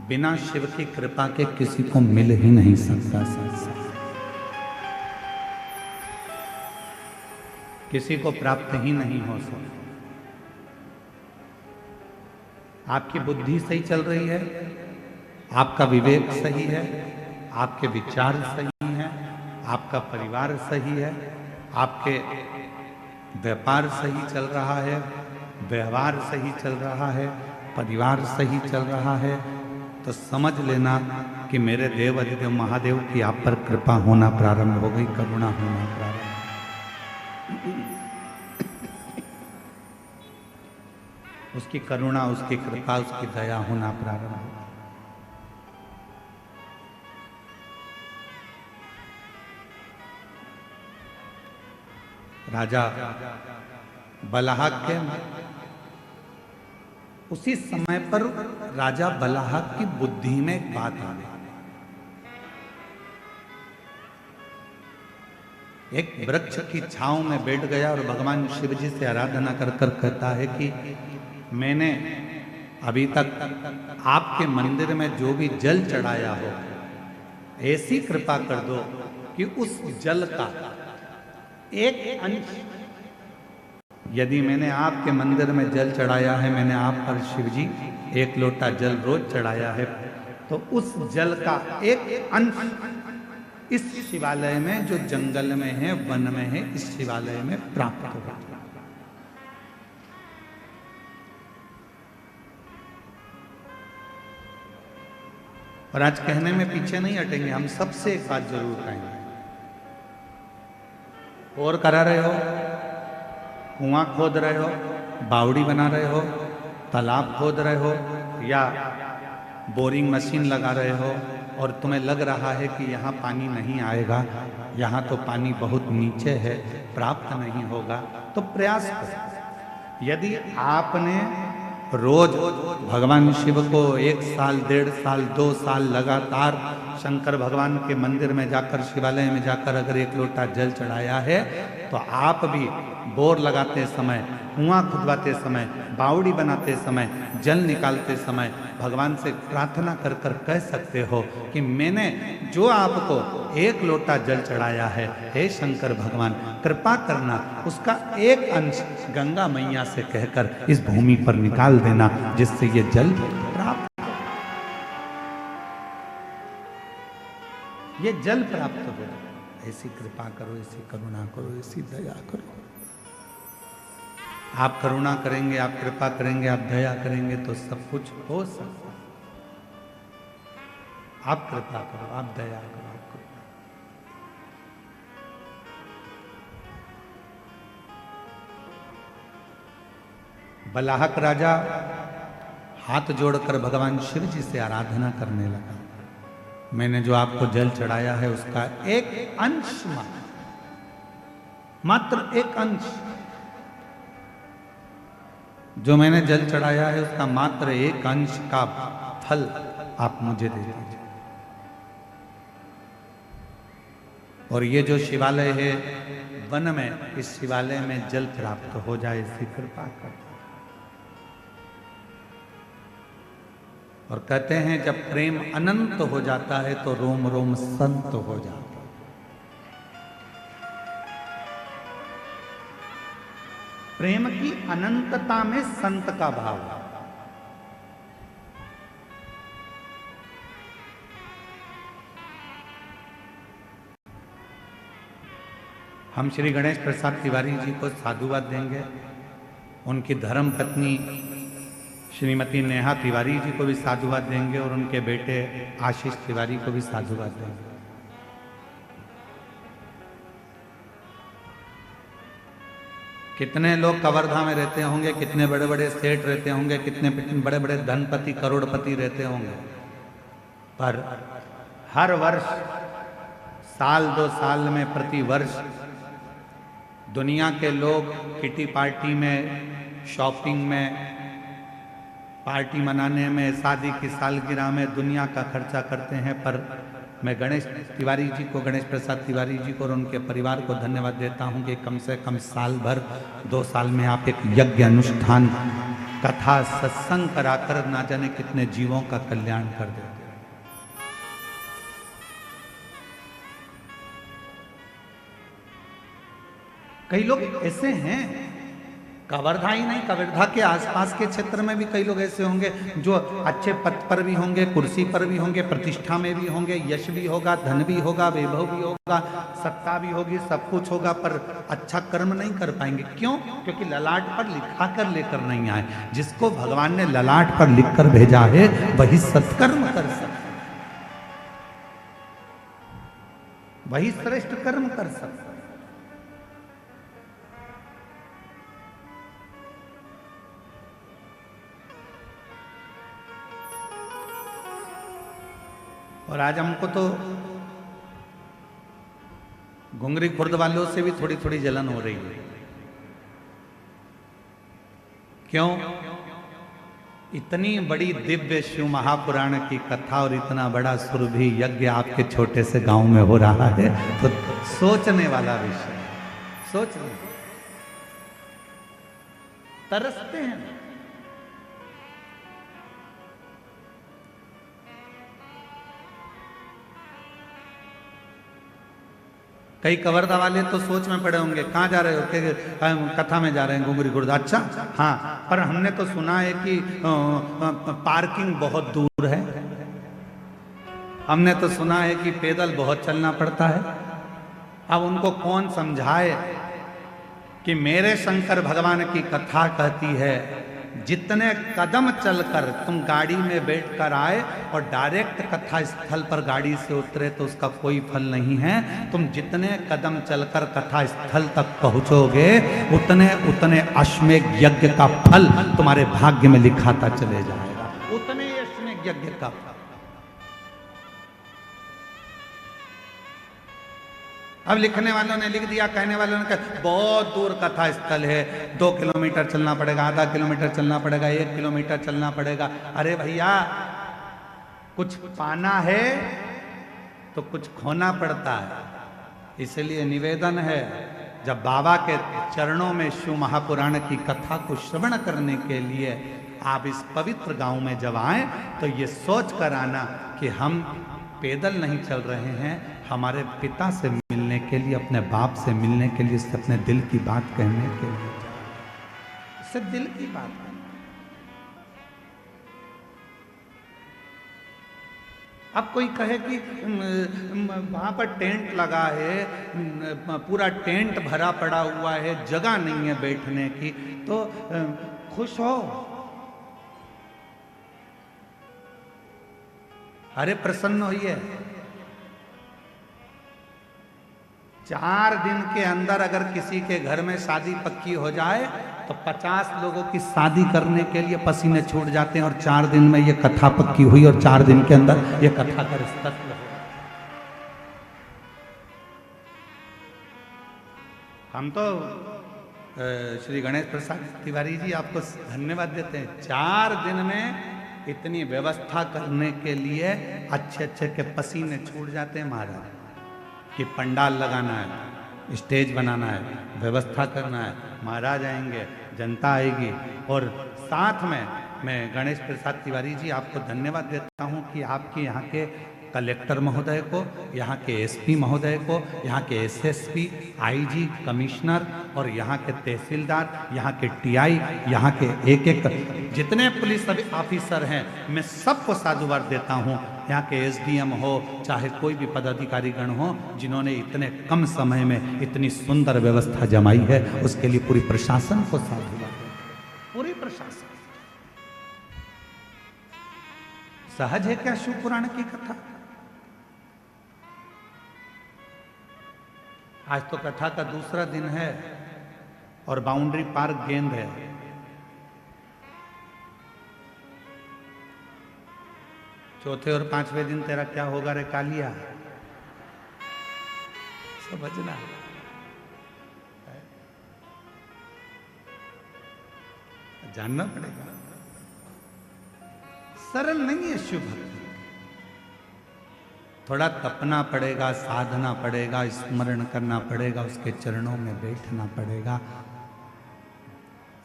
बिना शिव की कृपा के किसी को मिल ही नहीं सकता संसार, किसी को प्राप्त ही नहीं हो सकता। आपकी बुद्धि सही चल रही है, आपका विवेक सही है, आपके विचार सही हैं, आपका परिवार सही है, आपके व्यापार सही चल रहा है, व्यवहार सही चल रहा है, परिवार सही चल रहा है, तो समझ लेना कि मेरे देव अधिदेव महादेव की आप पर कृपा होना प्रारंभ हो गई, करुणा होना प्रारंभ। उसकी करुणा, उसकी कृपा, उसकी दया होना प्रारंभ हो। राजा बलाहक के उसी समय पर राजा बलाहक की बुद्धि में एक बात आ गई। एक वृक्ष की छांव में बैठ गया और भगवान शिव जी से आराधना कर कर कहता है कि मैंने अभी तक आपके मंदिर में जो भी जल चढ़ाया हो, ऐसी कृपा कर दो कि उस जल का एक अंश, यदि मैंने आपके मंदिर में जल चढ़ाया है, मैंने आप पर शिव जी एक लोटा जल रोज चढ़ाया है, तो उस जल का एक अंश इस शिवालय में, जो जंगल में है, वन में है, इस शिवालय में प्राप्त होगा। और आज कहने में पीछे नहीं हटेंगे, हम सबसे एक बात जरूर कहेंगे। और करा रहे हो, कुआं खोद रहे हो, बावड़ी बना रहे हो, तालाब खोद रहे हो, या बोरिंग मशीन लगा रहे हो और तुम्हें लग रहा है कि यहाँ पानी नहीं आएगा, यहाँ तो पानी बहुत नीचे है, प्राप्त नहीं होगा, तो प्रयास करो। यदि आपने रोज भगवान शिव को 1 साल, 1.5 साल, 2 साल लगातार शंकर भगवान के मंदिर में जाकर, शिवालय में जाकर अगर 1 लोटा जल चढ़ाया है, तो आप भी बोर लगाते समय, कुआं खुदवाते समय, बावड़ी बनाते समय, जल निकालते समय भगवान से प्रार्थना कर कर कह सकते हो कि मैंने जो आपको 1 लोटा जल चढ़ाया है, हे शंकर भगवान कृपा करना, उसका एक अंश गंगा मैया से कहकर इस भूमि पर निकाल देना, जिससे ये जल प्राप्त हो, ये जल प्राप्त हो। ऐसी कृपा करो, ऐसी करुणा करो, ऐसी दया करो। आप करुणा करेंगे, आप कृपा करेंगे, आप दया करेंगे तो सब कुछ हो सकता है। आप कृपा करो, आप दया करो, आप कृपा। बलाहक राजा हाथ जोड़कर भगवान शिव जी से आराधना करने लगा। मैंने जो आपको जल चढ़ाया है उसका एक अंश, मात्र एक अंश, जो मैंने जल चढ़ाया है उसका मात्र एक अंश का फल आप मुझे दे दीजिए। और ये जो शिवालय है वन में, इस शिवालय में जल प्राप्त हो जाए, इसकी कृपा कर। और कहते हैं जब प्रेम अनंत हो जाता है तो रोम रोम संत हो जाता है। प्रेम की अनंतता में संत का भाव है। हम श्री गणेश प्रसाद तिवारी जी को साधुवाद देंगे, उनकी धर्म पत्नी श्रीमती नेहा तिवारी जी को भी साधुवाद देंगे और उनके बेटे आशीष तिवारी को भी साधुवाद देंगे। कितने लोग कवर्धा में रहते होंगे, कितने बड़े बड़े सेठ रहते होंगे, कितने बड़े बड़े धनपति करोड़पति रहते होंगे, पर हर वर्ष, साल 2 साल में, प्रति वर्ष दुनिया के लोग किटी पार्टी में, शॉपिंग में, पार्टी मनाने में, शादी की सालगिरह में दुनिया का खर्चा करते हैं। पर मैं गणेश तिवारी जी को, गणेश प्रसाद तिवारी जी को और उनके परिवार को धन्यवाद देता हूं कि कम से कम साल भर, 2 साल में आप एक यज्ञ अनुष्ठान कथा सत्संग कराकर ना जाने कितने जीवों का कल्याण कर देते। कई लोग ऐसे हैं, कवर्धा ही नहीं, कवर्धा के आसपास के क्षेत्र में भी कई लोग ऐसे होंगे जो अच्छे पद पर भी होंगे, कुर्सी पर भी होंगे, प्रतिष्ठा में भी होंगे, यश भी होगा, धन भी होगा, वैभव भी होगा, सत्ता भी होगी, सब कुछ होगा, पर अच्छा कर्म नहीं कर पाएंगे। क्यों? क्योंकि ललाट पर लिखा कर लेकर नहीं आए। जिसको भगवान ने ललाट पर लिख कर भेजा है वही सत्कर्म कर सकता, वही श्रेष्ठ कर्म कर सकता। और आज हमको तो घुंगरी खुर्द वालों से भी थोड़ी थोड़ी जलन हो रही है। क्यों? इतनी बड़ी दिव्य शिव महापुराण की कथा और इतना बड़ा सुरभि यज्ञ आपके छोटे से गांव में हो रहा है, तो सोचने वाला विषय, सोचने तरसते हैं। कई कवर्धा वाले तो सोच में पड़े होंगे, कहाँ जा रहे हो? कि कथा में जा रहे हैं घुंगरी खुर्द। अच्छा, हाँ, पर हमने तो सुना है कि पार्किंग बहुत दूर है, हमने तो सुना है कि पैदल बहुत चलना पड़ता है। अब उनको कौन समझाए कि मेरे शंकर भगवान की कथा कहती है जितने कदम चलकर तुम गाड़ी में बैठकर आए और डायरेक्ट कथा स्थल पर गाड़ी से उतरे तो उसका कोई फल नहीं है। तुम जितने कदम चलकर कथा स्थल तक पहुंचोगे उतने उतने अश्वमेध यज्ञ का फल तुम्हारे भाग्य में लिखाता चले जाएगा, उतने अश्वमेध यज्ञ का फल। अब लिखने वालों ने लिख दिया, कहने वालों ने कहा बहुत दूर कथा स्थल है, 2 किलोमीटर चलना पड़ेगा, आधा किलोमीटर चलना पड़ेगा, 1 किलोमीटर चलना पड़ेगा। अरे भैया, कुछ पाना है तो कुछ खोना पड़ता है। इसलिए निवेदन है, जब बाबा के चरणों में शिव महापुराण की कथा को श्रवण करने के लिए आप इस पवित्र गांव में जब आए तो ये सोच कर आना कि हम पैदल नहीं चल रहे हैं, हमारे पिता से मिलने के लिए, अपने बाप से मिलने के लिए, इससे अपने दिल की बात कहने के लिए, इससे दिल की बात। अब कोई कहे कि वहां पर टेंट लगा है, पूरा टेंट भरा पड़ा हुआ है, जगह नहीं है बैठने की, तो खुश हो। अरे प्रसन्न होइए। 4 दिन के अंदर अगर किसी के घर में शादी पक्की हो जाए तो 50 लोगों की शादी करने के लिए पसीने छूट जाते हैं, और 4 दिन में ये कथा पक्की हुई और 4 दिन के अंदर ये कथा का रिश्ता हो। हम तो श्री गणेश प्रसाद तिवारी जी आपको धन्यवाद देते हैं। 4 दिन में इतनी व्यवस्था करने के लिए अच्छे अच्छे के पसीने छूट जाते हैं महाराज, कि पंडाल लगाना है, स्टेज बनाना है, व्यवस्था करना है, महाराज आएंगे, जनता आएगी। और साथ में मैं गणेश प्रसाद तिवारी जी आपको धन्यवाद देता हूं कि आपके यहाँ के कलेक्टर महोदय को, यहाँ के एसपी महोदय को, यहाँ के एसएसपी, आईजी, कमिश्नर और यहाँ के तहसीलदार, यहाँ के टीआई, यहाँ के एक एक जितने पुलिस ऑफिसर हैं, मैं सबको साधुवाद देता हूँ। यहाँ के एसडीएम हो, चाहे कोई भी पदाधिकारी गण हो, जिन्होंने इतने कम समय में इतनी सुंदर व्यवस्था जमाई है, उसके लिए पूरी प्रशासन को साधुवाद, पूरी प्रशासन। सहज है क्या शिव पुराण की कथा? आज तो कथा का दूसरा दिन है और बाउंड्री पार्क गेंद है। चौथे और 5वें दिन तेरा क्या होगा रे कालिया, समझना। जानना पड़ेगा, सरल नहीं है शिव भक्ति। थोड़ा तपना पड़ेगा, साधना पड़ेगा, स्मरण करना पड़ेगा, उसके चरणों में बैठना पड़ेगा,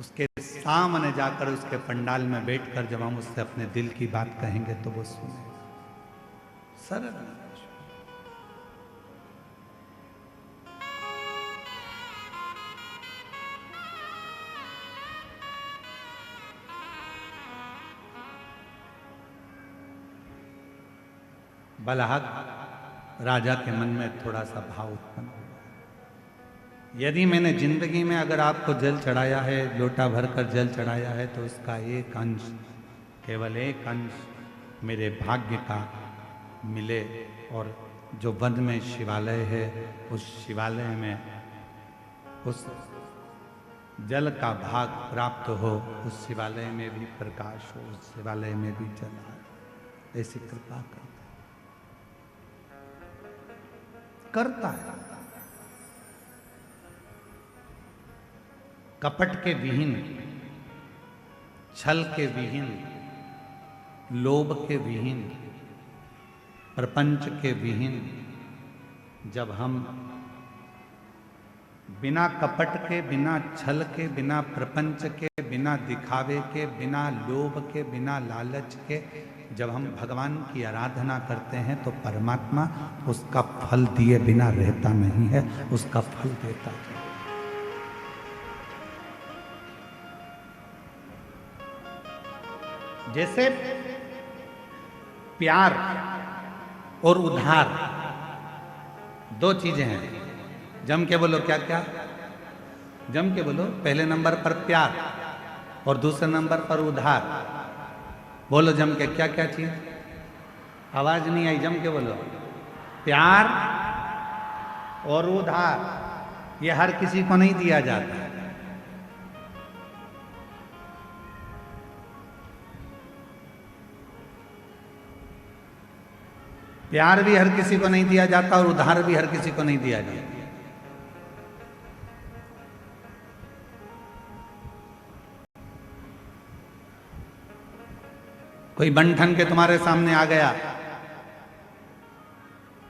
उसके सामने जाकर उसके पंडाल में बैठकर जब हम उससे अपने दिल की बात कहेंगे तो वो सुने। सरल बलहक राजा के मन में थोड़ा सा भाव उत्पन्न हुआ। यदि मैंने जिंदगी में अगर आपको जल चढ़ाया है, लोटा भरकर जल चढ़ाया है, तो उसका एक अंश, केवल एक अंश मेरे भाग्य का मिले और जो वन में शिवालय है उस शिवालय में उस जल का भाग प्राप्त हो, उस शिवालय में भी प्रकाश हो, उस शिवालय में भी जल आए। ऐसी कृपा करता है। कपट के विहीन, छल के विहीन, लोभ के विहीन, प्रपंच के विहीन जब हम बिना कपट के, बिना छल के, बिना प्रपंच के, बिना दिखावे के, बिना लोभ के, बिना लालच के जब हम भगवान की आराधना करते हैं तो परमात्मा उसका फल दिए बिना रहता नहीं है, उसका फल देता है। जैसे प्यार और उधार दो चीजें हैं। जम के बोलो, क्या क्या? जम के बोलो। पहले नंबर पर प्यार और दूसरे नंबर पर उधार। बोलो जम के, क्या क्या चीज? आवाज नहीं आई, जम के बोलो। प्यार और उधार ये हर किसी को नहीं दिया जाता। प्यार भी हर किसी को नहीं दिया जाता और उधार भी हर किसी को नहीं दिया जाता। कोई बंठन के तुम्हारे सामने आ गया,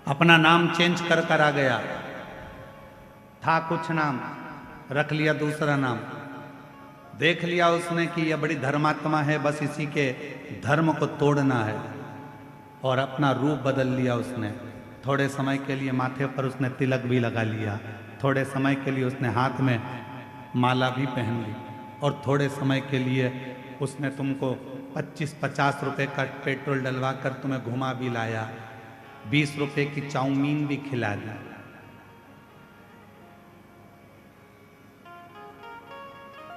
अपना नाम चेंज कर कर आ गया, था कुछ नाम, रख लिया दूसरा नाम, देख लिया उसने कि यह बड़ी धर्मात्मा है, बस इसी के धर्म को तोड़ना है, और अपना रूप बदल लिया उसने। थोड़े समय के लिए माथे पर उसने तिलक भी लगा लिया, थोड़े समय के लिए उसने हाथ में माला भी पहन ली, और थोड़े समय के लिए उसने तुमको 25-50 रुपए का पेट्रोल डलवा कर तुम्हें घुमा भी लाया, 20 रुपए की चाउमीन भी खिला दी।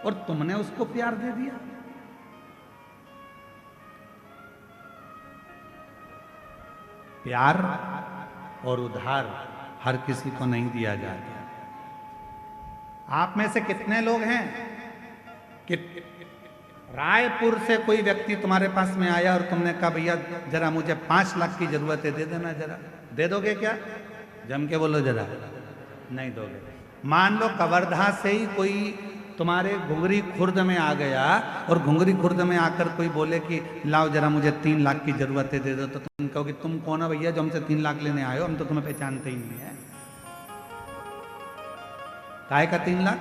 और तुमने उसको प्यार दे दिया। प्यार और उधार हर किसी को नहीं दिया जाता। आप में से कितने लोग हैं कि रायपुर से कोई व्यक्ति तुम्हारे पास में आया और तुमने कहा भैया जरा मुझे 5 लाख की जरूरत है, दे देना जरा। दे दोगे क्या? जम के बोलो जरा। नहीं दोगे। मान लो कवर्धा से ही कोई तुम्हारे घुंगरी खुर्द में आ गया और घुंगरी खुर्द में आकर कोई बोले कि लाओ जरा मुझे 3 लाख की जरूरत है, दे दो, तो तुम कहोगे तुम कौन हो भैया जो हमसे 3 लाख लेने आए हो, हम तो तुम्हें पहचानते ही नहीं है। काहे का 3 लाख?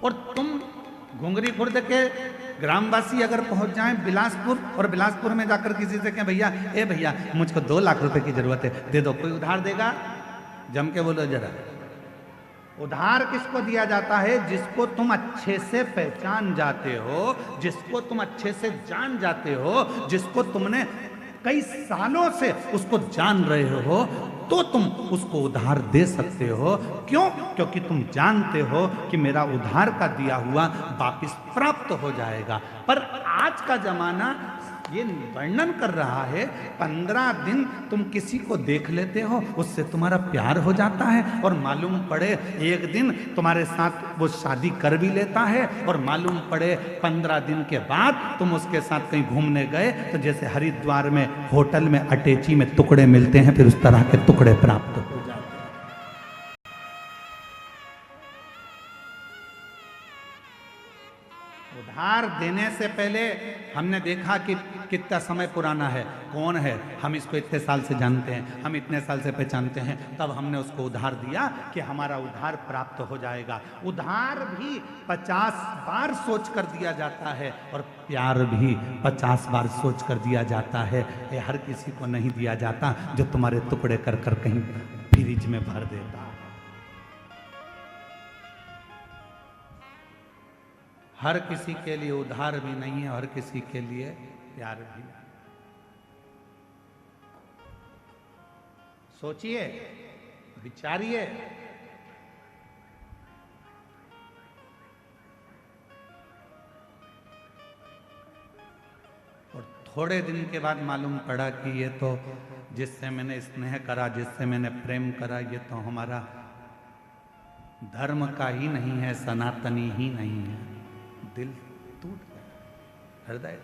और तुम घुंगरी खुर्द के ग्रामवासी अगर पहुंच जाएं बिलासपुर और बिलासपुर में जाकर किसी से कहें भैया ए भैया मुझको 2 लाख रुपए की जरूरत है, दे दो, कोई उधार देगा? जम के बोलो जरा। उधार किसको दिया जाता है? जिसको तुम अच्छे से पहचान जाते हो, जिसको तुम अच्छे से जान जाते हो, जिसको तुमने कई सालों से उसको जान रहे हो, तो तुम उसको उधार दे सकते हो। क्यों? क्योंकि तुम जानते हो कि मेरा उधार का दिया हुआ वापिस प्राप्त हो जाएगा। पर आज का जमाना ये वर्णन कर रहा है, 15 दिन तुम किसी को देख लेते हो, उससे तुम्हारा प्यार हो जाता है, और मालूम पड़े एक दिन तुम्हारे साथ वो शादी कर भी लेता है, और मालूम पड़े 15 दिन के बाद तुम उसके साथ कहीं घूमने गए तो जैसे हरिद्वार में होटल में अटैची में टुकड़े मिलते हैं, फिर उस तरह के टुकड़े प्राप्त हो जाते हैं। उधार उधार देने से पहले हमने देखा कि कितना समय पुराना है, कौन है, हम इसको इतने साल से जानते हैं, हम इतने साल से पहचानते हैं, तब हमने उसको उधार दिया कि हमारा उधार प्राप्त हो जाएगा। उधार भी 50 बार सोच कर दिया जाता है और प्यार भी 50 बार सोच कर दिया जाता है। ये हर किसी को नहीं दिया जाता जो तुम्हारे टुकड़े कर कर कहीं फ्रिज में भर देता। हर किसी के लिए उधार भी नहीं है, हर किसी के लिए प्यार भी नहीं। सोचिए, विचारिए। और थोड़े दिन के बाद मालूम पड़ा कि ये तो जिससे मैंने स्नेह करा, जिससे मैंने प्रेम करा, ये तो हमारा धर्म का ही नहीं है, सनातनी ही नहीं है। दिल टूट गया, हृदय।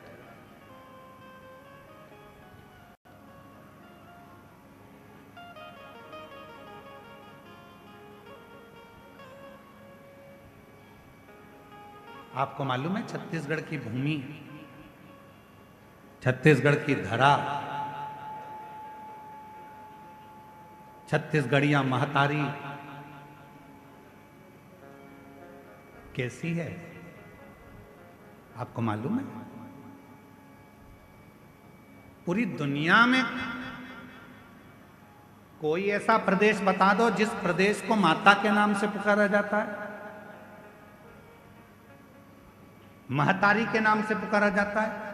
आपको मालूम है छत्तीसगढ़ की भूमि, छत्तीसगढ़ की धरा, छत्तीसगढ़िया महतारी कैसी है? आपको मालूम है? पूरी दुनिया में कोई ऐसा प्रदेश बता दो जिस प्रदेश को माता के नाम से पुकारा जाता है, महतारी के नाम से पुकारा जाता है।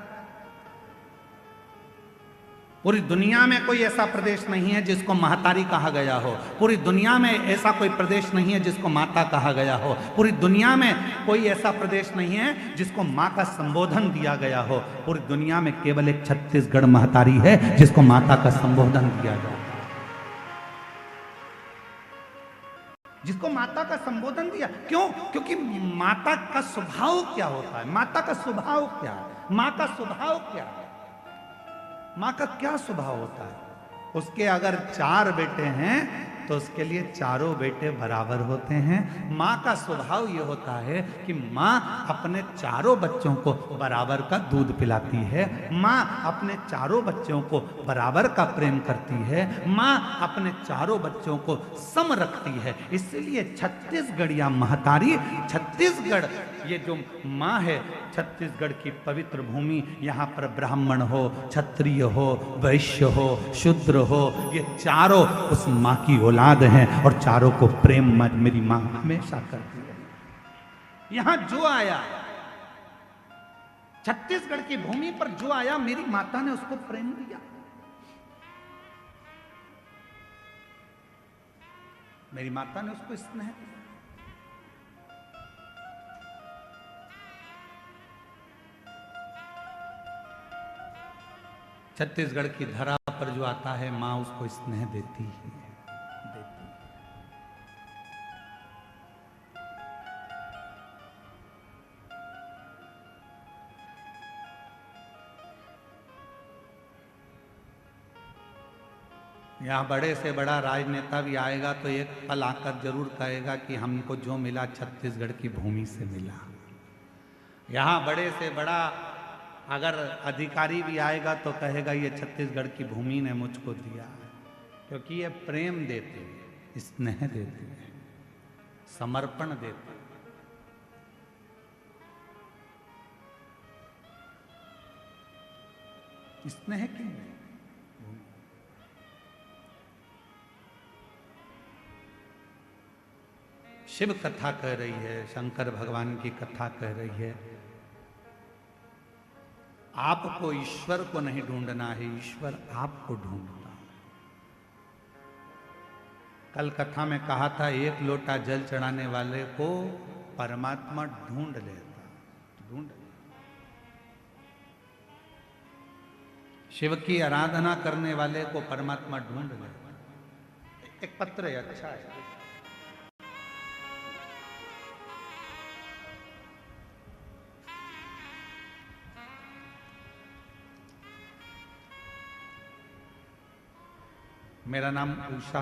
पूरी दुनिया में कोई ऐसा प्रदेश नहीं है जिसको महतारी कहा गया हो। पूरी दुनिया में ऐसा कोई प्रदेश नहीं है जिसको माता कहा गया हो। पूरी दुनिया में कोई ऐसा प्रदेश नहीं है जिसको माँ का संबोधन दिया गया हो। पूरी दुनिया में केवल एक छत्तीसगढ़ महतारी है जिसको माता का संबोधन दिया गया, जिसको माता का संबोधन दिया। क्यों? क्योंकि माता का स्वभाव क्या होता है? माता का स्वभाव क्या है? माँ का स्वभाव क्या है? माँ का क्या स्वभाव होता है? उसके अगर 4 बेटे हैं तो उसके लिए चारों बेटे बराबर होते हैं। माँ का स्वभाव ये होता है कि माँ अपने चारों बच्चों को बराबर का दूध पिलाती है। माँ अपने चारों बच्चों को बराबर का प्रेम करती है। माँ अपने चारों बच्चों को सम रखती है। इसलिए छत्तीसगढ़िया महतारी, छत्तीसगढ़ ये जो माँ है, छत्तीसगढ़ की पवित्र भूमि, यहाँ पर ब्राह्मण हो, क्षत्रिय हो, वैश्य हो, शूद्र हो, ये चारों उस माँ की औलाद हैं और चारों को प्रेम मेरी माँ हमेशा करती है। यहाँ जो आया, छत्तीसगढ़ की भूमि पर जो आया, मेरी माता ने उसको प्रेम दिया, मेरी माता ने उसको स्नेह दिया। छत्तीसगढ़ की धरा पर जो आता है, माँ उसको स्नेह देती है, देती है। यहाँ बड़े से बड़ा राजनेता भी आएगा तो एक पल आकर जरूर कहेगा कि हमको जो मिला छत्तीसगढ़ की भूमि से मिला। यहाँ बड़े से बड़ा अगर अधिकारी भी आएगा तो कहेगा ये छत्तीसगढ़ की भूमि ने मुझको दिया, क्योंकि ये प्रेम देते हैं, स्नेह देते हैं, समर्पण देते हैं। स्नेह क्यों? शिव कथा कह रही है, शंकर भगवान की कथा कह रही है, आपको ईश्वर को नहीं ढूंढना है, ईश्वर आपको ढूंढता है। कल कथा में कहा था, एक लोटा जल चढ़ाने वाले को परमात्मा ढूंढ लेता, ढूंढ। शिव की आराधना करने वाले को परमात्मा ढूंढ लेता। एक पत्र है, अच्छा है। मेरा नाम उषा,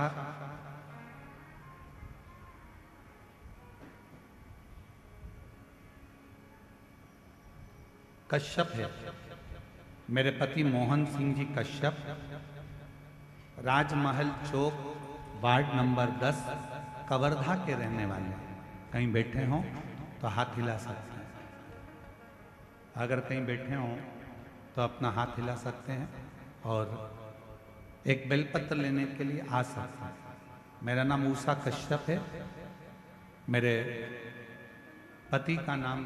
कश्यप है। मेरे पति मोहन सिंह जी कश्यप, राजमहल चौक, वार्ड नंबर 10, कवर्धा के रहने वाले हैं। कहीं बैठे हों तो हाथ हिला सकते हैं। अगर कहीं बैठे हों तो अपना हाथ हिला सकते हैं और एक बेलपत्र लेने के लिए आ सकते हैं। मेरा नाम उषा कश्यप है। मेरे पति का नाम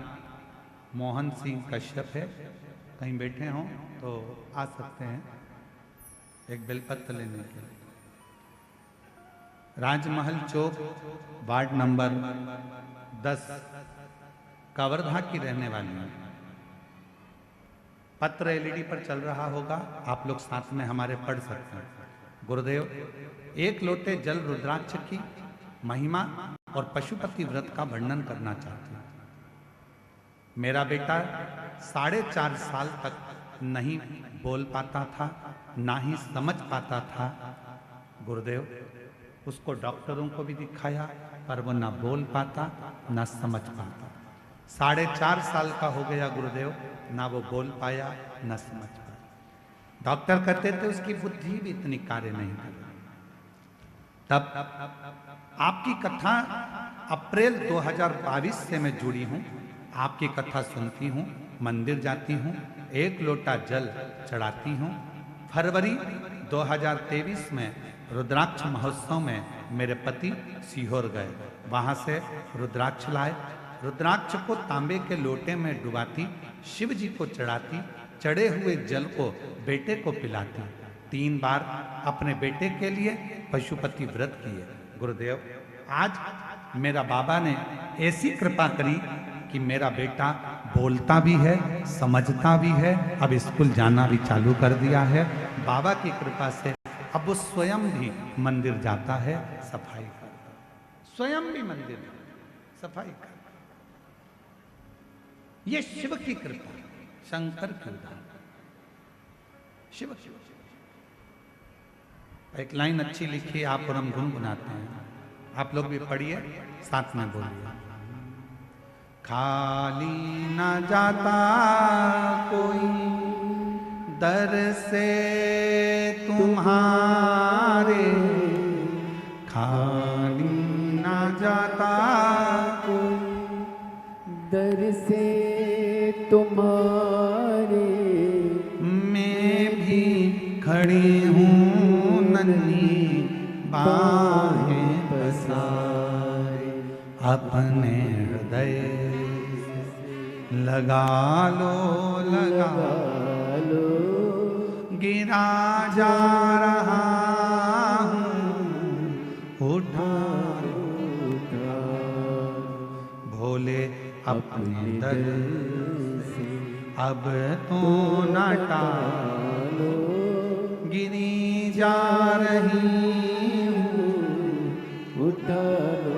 मोहन सिंह कश्यप है। कहीं बैठे हों तो आ सकते हैं एक बेलपत्र लेने के लिए। राजमहल चौक, वार्ड नंबर 10, कवर्धा की रहने वाली हैं। पत्र एलईडी पर चल रहा होगा, आप लोग साथ में हमारे पढ़ सकते हैं। गुरुदेव, एक लोटे जल रुद्राक्ष की महिमा और पशुपति व्रत का वर्णन करना चाहती हूँ। मेरा बेटा 4.5 साल तक नहीं बोल पाता था, ना ही समझ पाता था। गुरुदेव, उसको डॉक्टरों को भी दिखाया पर वो ना बोल पाता ना समझ पाता। 4.5 साल का हो गया गुरुदेव, ना वो बोल पाया ना समझ पाया। डॉक्टर कहते थे उसकी बुद्धि भी इतनी कार्य नहीं कर रही। तब आपकी कथा अप्रैल 2022 से मैं जुड़ी हूँ। आपकी कथा सुनती हूँ, मंदिर जाती हूँ, एक लोटा जल चढ़ाती हूँ। फरवरी 2023 में रुद्राक्ष महोत्सव में मेरे पति सीहोर गए, वहां से रुद्राक्ष लाए। रुद्राक्ष को तांबे के लोटे में डुबाती, शिव जी को चढ़ाती, चढ़े हुए जल को बेटे को पिलाती। 3 बार अपने बेटे के लिए पशुपति व्रत किए। गुरुदेव, आज मेरा बाबा ने ऐसी कृपा करी कि मेरा बेटा बोलता भी है, समझता भी है, अब स्कूल जाना भी चालू कर दिया है। बाबा की कृपा से अब वो स्वयं भी मंदिर जाता है, सफाई करता है। स्वयं भी मंदिर सफाई करता। ये शिव की कृपा, शंकर की उदाहरण। शिव शिव एक लाइन अच्छी लिखी आप और हम गुनगुनाते हैं, आप लोग भी पढ़िए, साथ में बोलिए। खाली न जाता कोई दर से तुम्हारे, खाली न जाता कोई दर से तुम्हारे, मैं भी खड़ी हूँ नन्ही बाहें पसारे, अपने हृदय लगा लो, लगा लो, गिरा जा रहा हूँ, उठा भोले अपने दर से अब तो न टालो, गिरी जा रही हूँ, उठा लो।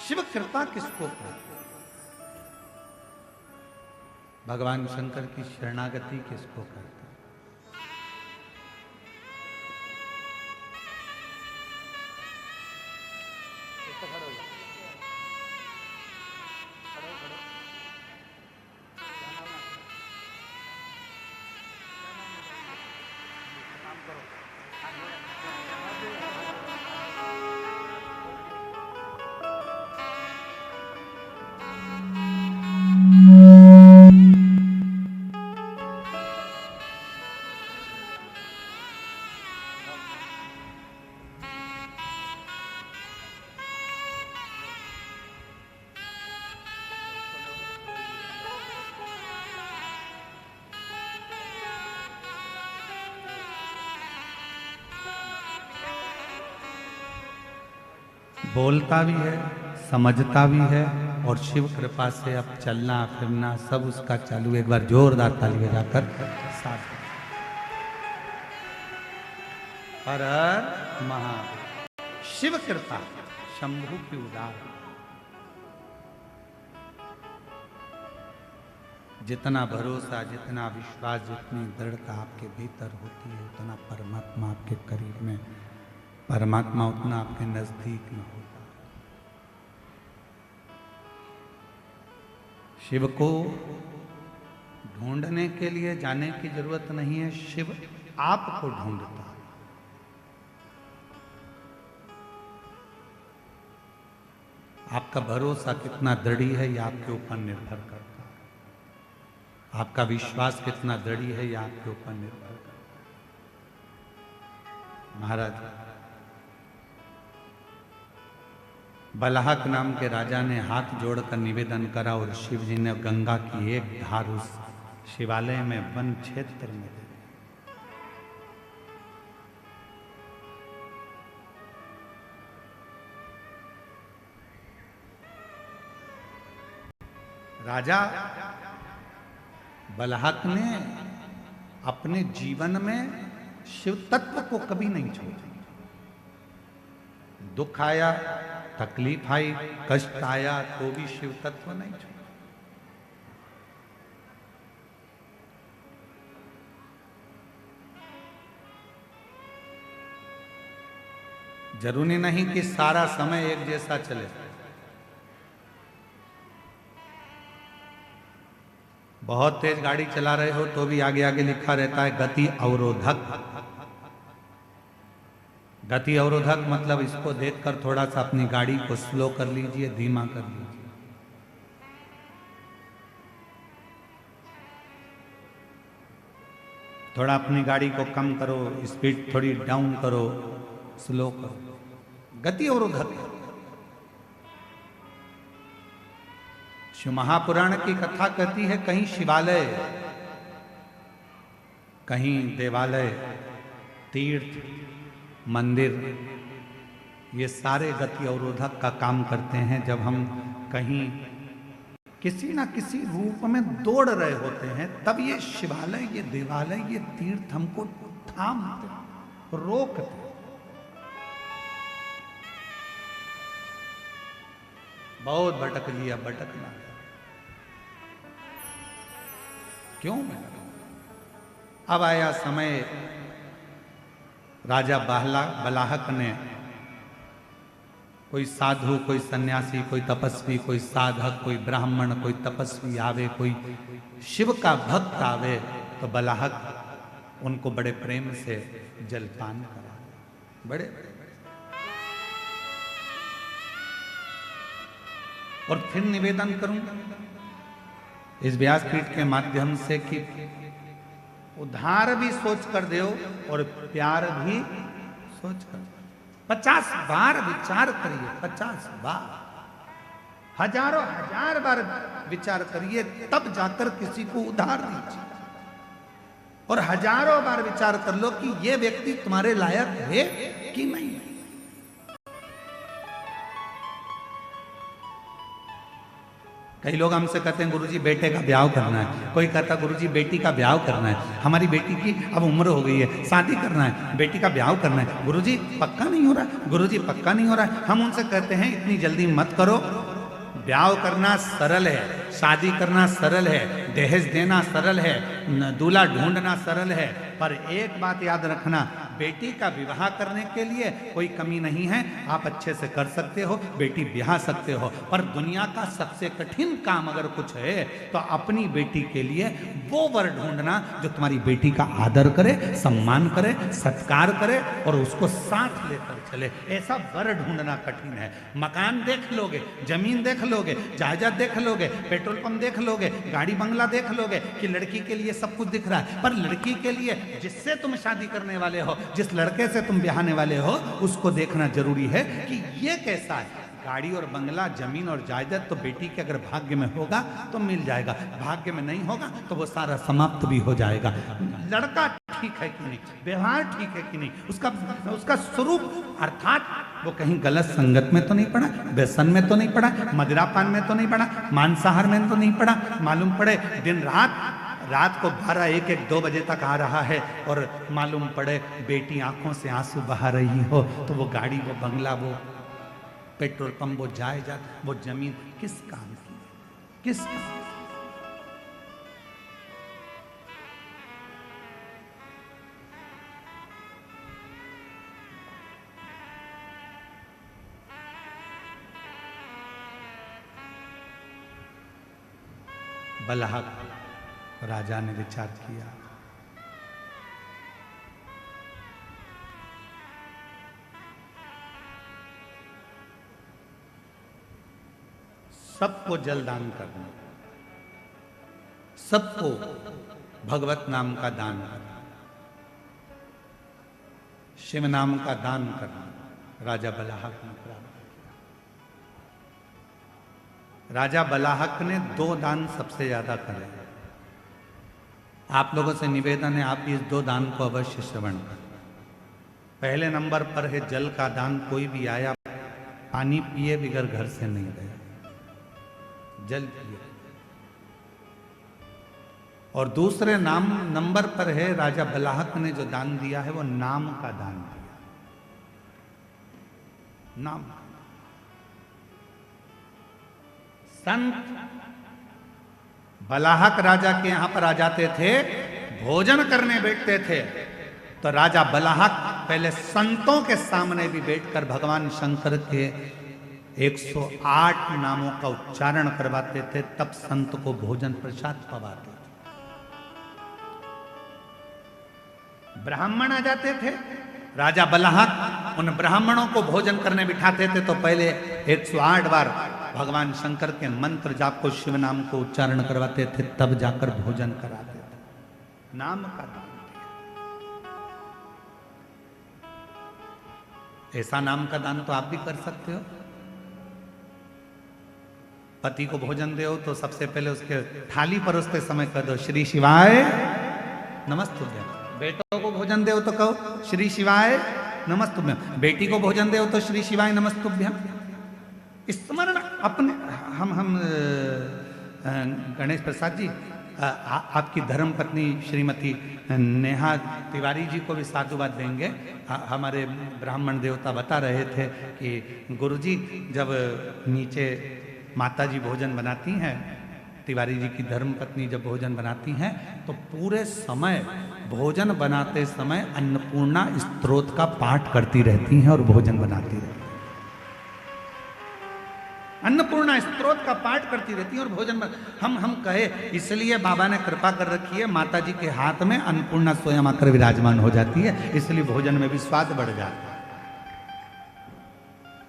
शिव कृपा किसको कहते? भगवान शंकर की शरणागति किसको कहते? बोलता भी है, समझता भी है और शिव कृपा से अब चलना फिरना सब उसका चालू। एक बार जोरदार ताली बजाकर साथ। हर हर महादेव। शिव कृपा शंभु की उदार। जितना भरोसा, जितना विश्वास, जितनी दृढ़ता आपके भीतर होती है, उतना परमात्मा आपके करीब में परमात्मा उतना आपके नजदीक न होगा। शिव को ढूंढने के लिए जाने की जरूरत नहीं है, शिव आपको ढूंढता है। आपका भरोसा कितना दृढ़ है यह आपके ऊपर निर्भर करता है। आपका विश्वास कितना दृढ़ है यह आपके ऊपर निर्भर करता है। महाराज बलाहक नाम के राजा ने हाथ जोड़कर निवेदन करा और शिव जी ने गंगा की एक धार उस शिवालय में वन क्षेत्र में दे दी। राजा बलहक ने अपने जीवन में शिव तत्व को कभी नहीं छोड़ा। दुख आया, तकलीफ आई, कष्ट आया तो भी शिव तत्व नहीं छोड़ा। जरूरी नहीं कि सारा समय एक जैसा चले। बहुत तेज गाड़ी चला रहे हो तो भी आगे आगे लिखा रहता है गति अवरोधक। गति अवरोधक मतलब इसको देखकर थोड़ा सा अपनी गाड़ी को स्लो कर लीजिए, धीमा कर लीजिए। थोड़ा अपनी गाड़ी को कम करो, स्पीड थोड़ी डाउन करो, स्लो करो। गति अवरोधक। शिव महापुराण की कथा कहती है कहीं शिवालय, कहीं देवालय, तीर्थ, मंदिर, ये सारे गति अवरोधक का काम करते हैं। जब हम कहीं किसी ना किसी रूप में दौड़ रहे होते हैं तब ये शिवालय, ये देवालय, ये तीर्थ हमको थामते, रोकते। बहुत भटक लिया, भटकना क्यों? अब आया समय, राजा बलाहक ने कोई साधु, कोई सन्यासी, कोई तपस्वी, कोई साधक, कोई ब्राह्मण, कोई तपस्वी आवे, कोई शिव का भक्त आवे तो बलाहक उनको बड़े प्रेम से जलपान करा, बड़े। और फिर निवेदन करूं इस व्यासपीठ के माध्यम से कि उधार भी सोच कर दो और प्यार भी सोच कर। 50 बार विचार करिए, 50 बार, हजारों हजार बार विचार करिए, तब जाकर किसी को उधार दीजिए। और हजारों बार विचार कर लो कि ये व्यक्ति तुम्हारे लायक है कि नहीं। कई लोग हमसे कहते हैं गुरुजी बेटे का ब्याह करना है, कोई कहता गुरुजी बेटी का ब्याह करना है, हमारी बेटी की अब उम्र हो गई है, शादी करना है, बेटी का ब्याह करना है, गुरुजी पक्का नहीं हो रहा है, गुरुजी पक्का नहीं हो रहा है। हम उनसे कहते हैं इतनी जल्दी मत करो। ब्याह करना सरल है, शादी करना सरल है, दहेज देना सरल है, दूल्हा ढूंढना सरल है, पर एक बात याद रखना, बेटी का विवाह करने के लिए कोई कमी नहीं है। आप अच्छे से कर सकते हो, बेटी ब्याह सकते हो, पर दुनिया का सबसे कठिन काम अगर कुछ है तो अपनी बेटी के लिए वो वर ढूंढना जो तुम्हारी बेटी का आदर करे, सम्मान करे, सत्कार करे और उसको साथ लेकर चले। ऐसा वर ढूंढना कठिन है। मकान देख लोगे, जमीन देख लोगे, जायदाद देख लोगे, पेट्रोल पंप देख लोगे, गाड़ी बंगला देख लोगे कि लड़की के लिए सब कुछ दिख रहा है, पर लड़की के लिए जिससे तुम शादी करने वाले हो, जिस लड़के से तुम ब्याहने वाले हो, उसको देखना जरूरी है कि ये कैसा है। गाड़ी और बंगला, जमीन और जायदाद तो बेटी के अगर भाग्य में होगा तो मिल जाएगा, भाग्य में नहीं होगा तो वो सारा समाप्त भी हो जाएगा। लड़का ठीक है कि नहीं, व्यवहार ठीक है कि नहीं, उसका स्वरूप अर्थात वो कहीं गलत संगत में तो नहीं पड़ा, व्यसन में तो नहीं पड़ा, मदिरापान में तो नहीं पड़ा, मांसाहार में तो नहीं पड़ा। मालूम पड़े दिन रात को 12, 1, 1, 2 बजे तक आ रहा है और मालूम पड़े बेटी आंखों से आंसू बहा रही हो, तो वो गाड़ी, वो बंगला, वो पेट्रोल पंप, वो जायदाद, वो जमीन किस काम की, किस काम की? बलहक राजा ने विचार किया, सबको जल दान करना, सबको भगवत नाम का दान करना, शिव नाम का दान करना राजा बलाहक ने प्रारंभ किया। राजा बलाहक ने 2 दान सबसे ज्यादा करे। आप लोगों से निवेदन है, आप इस 2 दान को अवश्य श्रवण करें। पहले नंबर पर है जल का दान। कोई भी आया पानी पिए बगैर घर से नहीं गया, जल पिए। और दूसरे नंबर पर है राजा बलाहक ने जो दान दिया है वो नाम का दान दिया। नाम, संत बलाहक राजा के यहां पर आ जाते थे, भोजन करने बैठते थे, तो राजा बलाहक पहले संतों के सामने भी बैठकर भगवान शंकर के 108 नामों का उच्चारण करवाते थे, तब संत को भोजन प्रसाद पवाते थे। ब्राह्मण आ जाते थे, राजा बलाहक उन ब्राह्मणों को भोजन करने बिठाते थे, तो पहले 108 बार भगवान शंकर के मंत्र जाप को, शिव नाम को उच्चारण करवाते थे, तब जाकर भोजन कराते थे। नाम का दान दिया। ऐसा नाम का दान तो आप भी कर सकते हो। पति को भोजन दो तो सबसे पहले उसके थाली परोसते समय कह दो श्री शिवाय नमस्तुभ्यं। बेटों को भोजन दो तो कहो श्री शिवाय नमस्तुभ्यं। बेटी को भोजन दो तो श्री शिवाय नमस्तुभ्यं। स्मरण अपने हम गणेश प्रसाद जी, आपकी धर्म पत्नी श्रीमती नेहा तिवारी जी को भी साधुवाद देंगे। हमारे ब्राह्मण देवता बता रहे थे कि गुरुजी जब नीचे माता जी भोजन बनाती हैं, तिवारी जी की धर्म पत्नी जब भोजन बनाती हैं, तो पूरे समय भोजन बनाते समय अन्नपूर्णा स्तोत्र का पाठ करती रहती हैं और भोजन बनाती रहती हैं। अन्नपूर्णा स्तोत्र का पाठ करती रहती है और भोजन हम कहे, इसलिए बाबा ने कृपा कर रखी है, माता जी के हाथ में अन्नपूर्णा स्वयं आकर विराजमान हो जाती है, इसलिए भोजन में भी स्वाद बढ़ जाता है।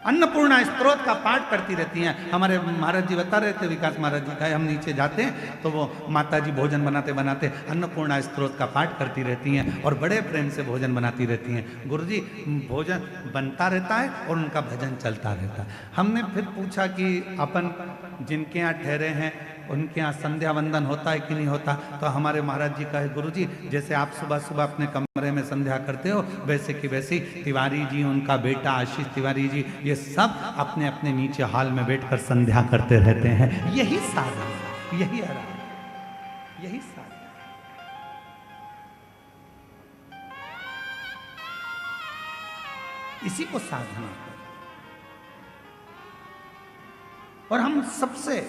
अन्नपूर्णा स्तोत्र का पाठ करती रहती हैं। हमारे महाराज जी बता रहे थे, विकास महाराज जी का, हम नीचे जाते हैं तो वो माता जी भोजन बनाते बनाते अन्नपूर्णा स्तोत्र का पाठ करती रहती हैं और बड़े प्रेम से भोजन बनाती रहती हैं। गुरुजी भोजन बनता रहता है और उनका भजन चलता रहता है। हमने फिर पूछा कि अपन जिनके यहाँ ठहरे हैं उनके यहाँ संध्या वंदन होता है कि नहीं होता, तो हमारे महाराज जी कहे, गुरुजी जैसे आप सुबह सुबह अपने कमरे में संध्या करते हो, वैसे कि वैसी तिवारी जी, उनका बेटा आशीष तिवारी जी, ये सब अपने अपने नीचे हॉल में बैठकर संध्या करते रहते हैं। यही साधना, यही आराम, यही साधना। इसी को साधना। और हम सबसे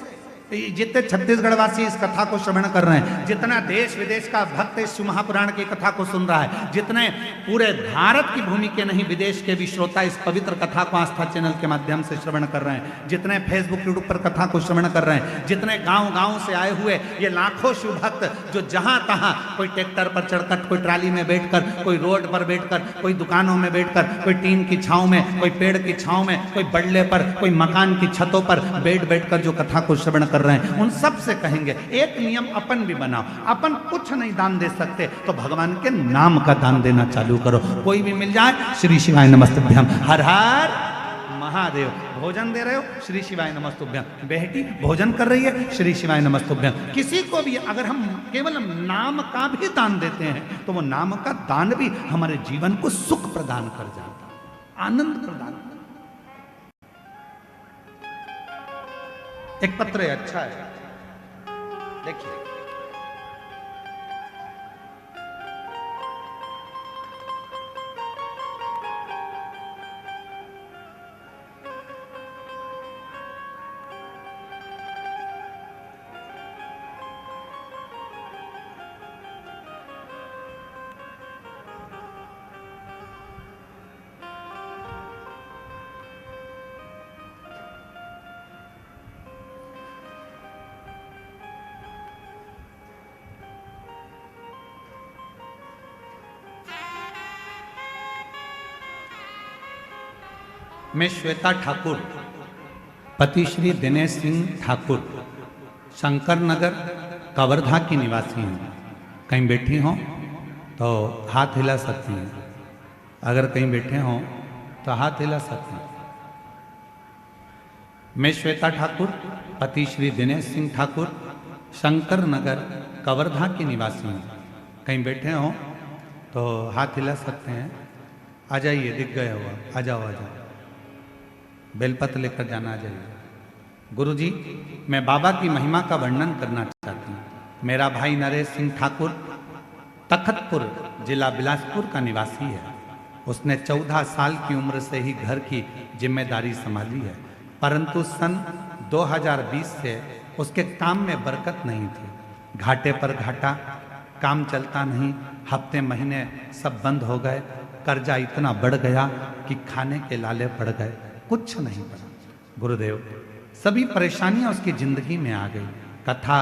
जितने छत्तीसगढ़ वासी इस कथा को श्रवण कर रहे हैं, जितना देश विदेश का भक्त इस शिव महापुराण की कथा को सुन रहा है, जितने पूरे भारत की भूमि के नहीं विदेश के भी श्रोता इस पवित्र कथा को आस्था चैनल के माध्यम से श्रवण कर रहे हैं, जितने फेसबुक यूट्यूब पर कथा को श्रवण कर रहे हैं, जितने गांव गांव से आए हुए ये लाखों शिव भक्त जो जहां तहां, कोई ट्रैक्टर पर चढ़कर, कोई ट्राली में बैठकर, कोई रोड पर बैठकर, कोई दुकानों में बैठकर, कोई टीन की छांव में, कोई पेड़ की छांव में, कोई बल्ले पर, कोई मकान की छतों पर बैठकर जो कथा को श्रवण कर रहे हैं, उन सब से कहेंगे एक नियम अपन भी बनाओ। अपन कुछ नहीं दान दे सकते तो भगवान के नाम का दान देना चालू करो। कोई भी मिल जाए श्री शिवाय नमस्तुभ्यं, हर हर महादेव। भोजन दे रहे हो श्री शिवाय नमस्तुभ्यं, बेटी भोजन कर रही है श्री शिवाय नमस्तुभ्यं। किसी को भी अगर हम केवल नाम का भी दान देते हैं तो वो नाम का दान भी हमारे जीवन को सुख प्रदान कर जाता है, आनंद प्रदान कर। एक पत्र है, अच्छा है, देखिए। मैं श्वेता ठाकुर, पति श्री दिनेश सिंह ठाकुर, शंकर नगर कवर्धा की निवासी हूँ। कहीं बैठी हों तो हाथ हिला सकती हैं, अगर कहीं बैठे हों तो हाथ हिला सकते हैं। मैं श्वेता ठाकुर, पति श्री दिनेश सिंह ठाकुर, शंकर नगर कवर्धा की निवासी हूँ। कहीं बैठे हों तो हाथ हिला सकते हैं। आ जाइए, दिख गए हो, आ जाओ आ जाओ, बेलपत्र लेकर जाना, आ जाइए। गुरुजी, मैं बाबा की महिमा का वर्णन करना चाहती हूँ। मेरा भाई नरेश सिंह ठाकुर तखतपुर जिला बिलासपुर का निवासी है। उसने 14 साल की उम्र से ही घर की जिम्मेदारी संभाली है, परंतु सन 2020 से उसके काम में बरकत नहीं थी। घाटे पर घाटा, काम चलता नहीं, हफ्ते महीने सब बंद हो गए। कर्जा इतना बढ़ गया कि खाने के लाले पड़ गए, कुछ नहीं बना। गुरुदेव, सभी परेशानियां उसकी जिंदगी में आ गई। कथा,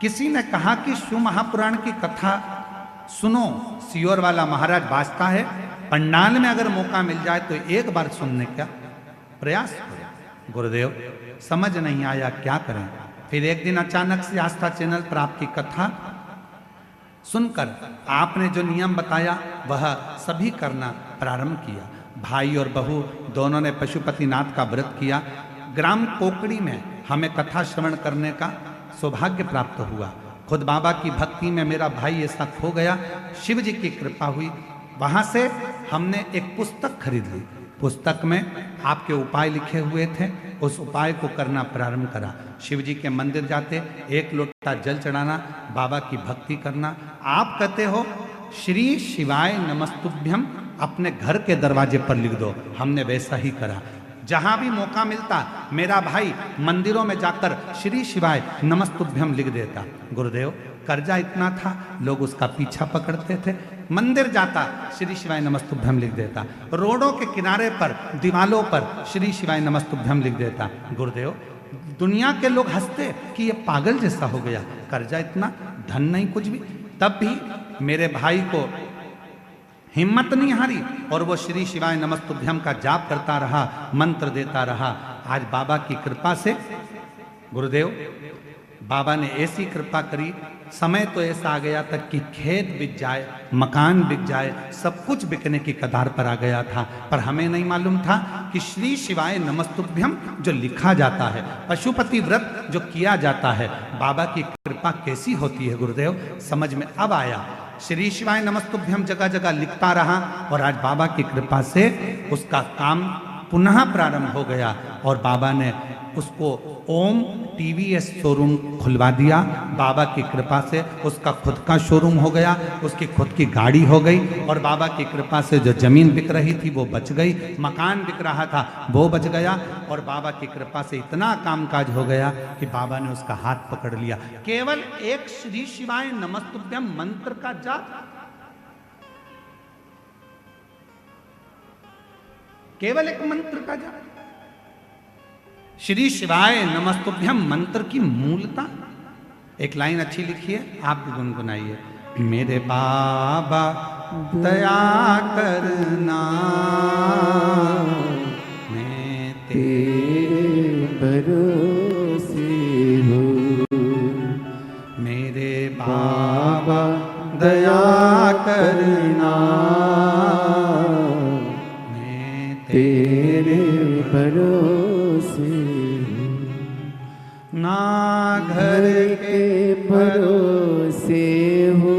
किसी ने कहा कि शिव महापुराण की कथा सुनो, सियोर वाला महाराज बाजता है, पंडाल में अगर मौका मिल जाए तो एक बार सुनने का प्रयास करो। गुरुदेव, समझ नहीं आया क्या करें। फिर एक दिन अचानक से आस्था चैनल पर आपकी कथा सुनकर आपने जो नियम बताया वह सभी करना प्रारंभ किया। भाई और बहू दोनों ने पशुपतिनाथ का व्रत किया। ग्राम कोकड़ी में हमें कथा श्रवण करने का सौभाग्य प्राप्त हुआ। खुद बाबा की भक्ति में मेरा भाई ऐसा खो गया, शिव जी की कृपा हुई। वहाँ से हमने एक पुस्तक खरीद ली। पुस्तक में आपके उपाय लिखे हुए थे, उस उपाय को करना प्रारंभ करा। शिव जी के मंदिर जाते, एक लोटा जल चढ़ाना, बाबा की भक्ति करना। आप कहते हो श्री शिवाय नमस्तुभ्यम अपने घर के दरवाजे पर लिख दो, हमने वैसा ही करा। जहां भी मौका मिलता मेरा भाई मंदिरों में जाकर श्री शिवाय नमस्तुभ्यम लिख देता। गुरुदेव, कर्जा इतना था, लोग उसका पीछा पकड़ते थे। मंदिर जाता, श्री शिवाय नमस्तुभ्यम लिख देता। रोडों के किनारे पर, दीवालों पर श्री शिवाय नमस्तुभ्यम लिख देता। गुरुदेव, दुनिया के लोग हंसते कि ये पागल जैसा हो गया, कर्जा इतना, धन नहीं कुछ भी। तब भी मेरे भाई को हिम्मत नहीं हारी और वो श्री शिवाय नमस्तुभ्यम का जाप करता रहा, मंत्र देता रहा। आज बाबा की कृपा से, गुरुदेव, बाबा ने ऐसी कृपा करी, समय तो ऐसा आ गया था कि खेत बिक जाए, मकान बिक जाए, सब कुछ बिकने की कगार पर आ गया था। पर हमें नहीं मालूम था कि श्री शिवाय नमस्तुभ्यम जो लिखा जाता है, पशुपति व्रत जो किया जाता है, बाबा की कृपा कैसी होती है। गुरुदेव, समझ में अब आया। श्री शिवाय नमस्तुभ्यम जगह जगह लिखता रहा और आज बाबा की कृपा से उसका काम पुनः प्रारंभ हो गया और बाबा ने उसको ओम टीवीएस शोरूम खुलवा दिया। बाबा की कृपा से उसका खुद का शोरूम हो गया, उसकी खुद की गाड़ी हो गई और बाबा की कृपा से जो जमीन बिक रही थी वो बच गई, मकान बिक रहा था वो बच गया और बाबा की कृपा से इतना कामकाज हो गया कि बाबा ने उसका हाथ पकड़ लिया। केवल एक श्री शिवाय नमस्तुभ्यम मंत्र का जाप, केवल एक मंत्र का जाप, श्री शिवाय नमस्तुभ्यम मंत्र की मूलता। एक लाइन अच्छी लिखी है, आप भी गुनगुनाइए। मेरे बाबा दया करना, मैं तेरे भरोसे हूँ। मेरे बाबा दया करना, मैं तेरे भरोसे ना घर के भरोसे हो,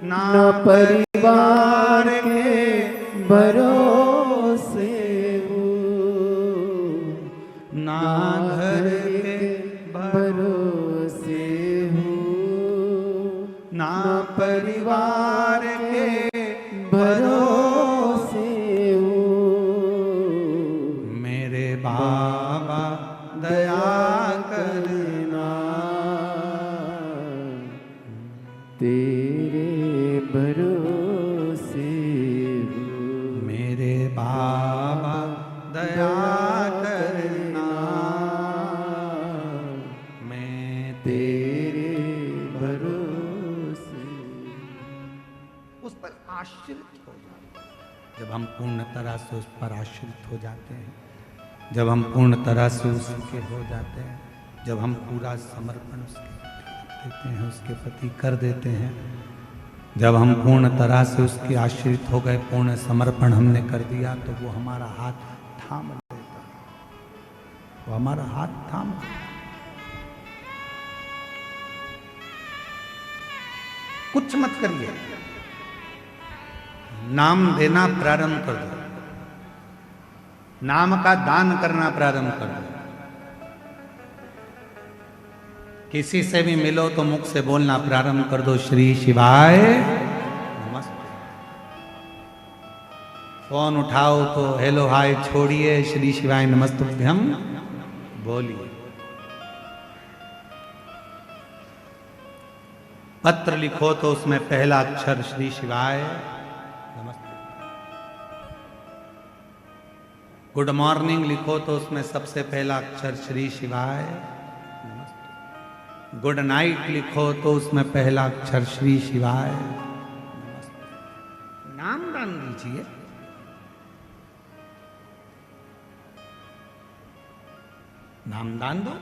ना परिवार के भरोसे हो, ना घर के भरोसे हो, ना परिवार के भरोसे हो। मेरे बाबा दया करना, तेरे भरोसे हो। मेरे बाबा दया करना, मैं तेरे भरोसे। उस पर आश्रित हो जाओ। जब हम पूर्ण तरह से उस पर आश्रित हो जाते हैं, जब हम पूर्ण तरह से उसके हो जाते हैं, जब हम पूरा समर्पण उसके प्रति देते हैं, उसके प्रति कर देते हैं, जब हम पूर्ण तरह से उसके आश्रित हो गए, पूर्ण समर्पण हमने कर दिया, तो वो हमारा हाथ थाम लेता है, वो हमारा हाथ थाम लेता है। कुछ मत करिए, नाम देना प्रारंभ कर दो, नाम का दान करना प्रारंभ कर दो। किसी से भी मिलो तो मुख से बोलना प्रारंभ कर दो, श्री शिवाय नमस्ते। फोन उठाओ तो हेलो हाय छोड़िए, श्री शिवाय नमस्तुभ्यम बोलिए। पत्र लिखो तो उसमें पहला अक्षर श्री शिवाय नमस्ते। गुड मॉर्निंग लिखो तो उसमें सबसे पहला अक्षर श्री शिवाय नमस्ते। गुड नाइट लिखो तो उसमें पहला अक्षर श्री शिवाय नमस्ते। नाम दान दीजिए, नाम दान दो।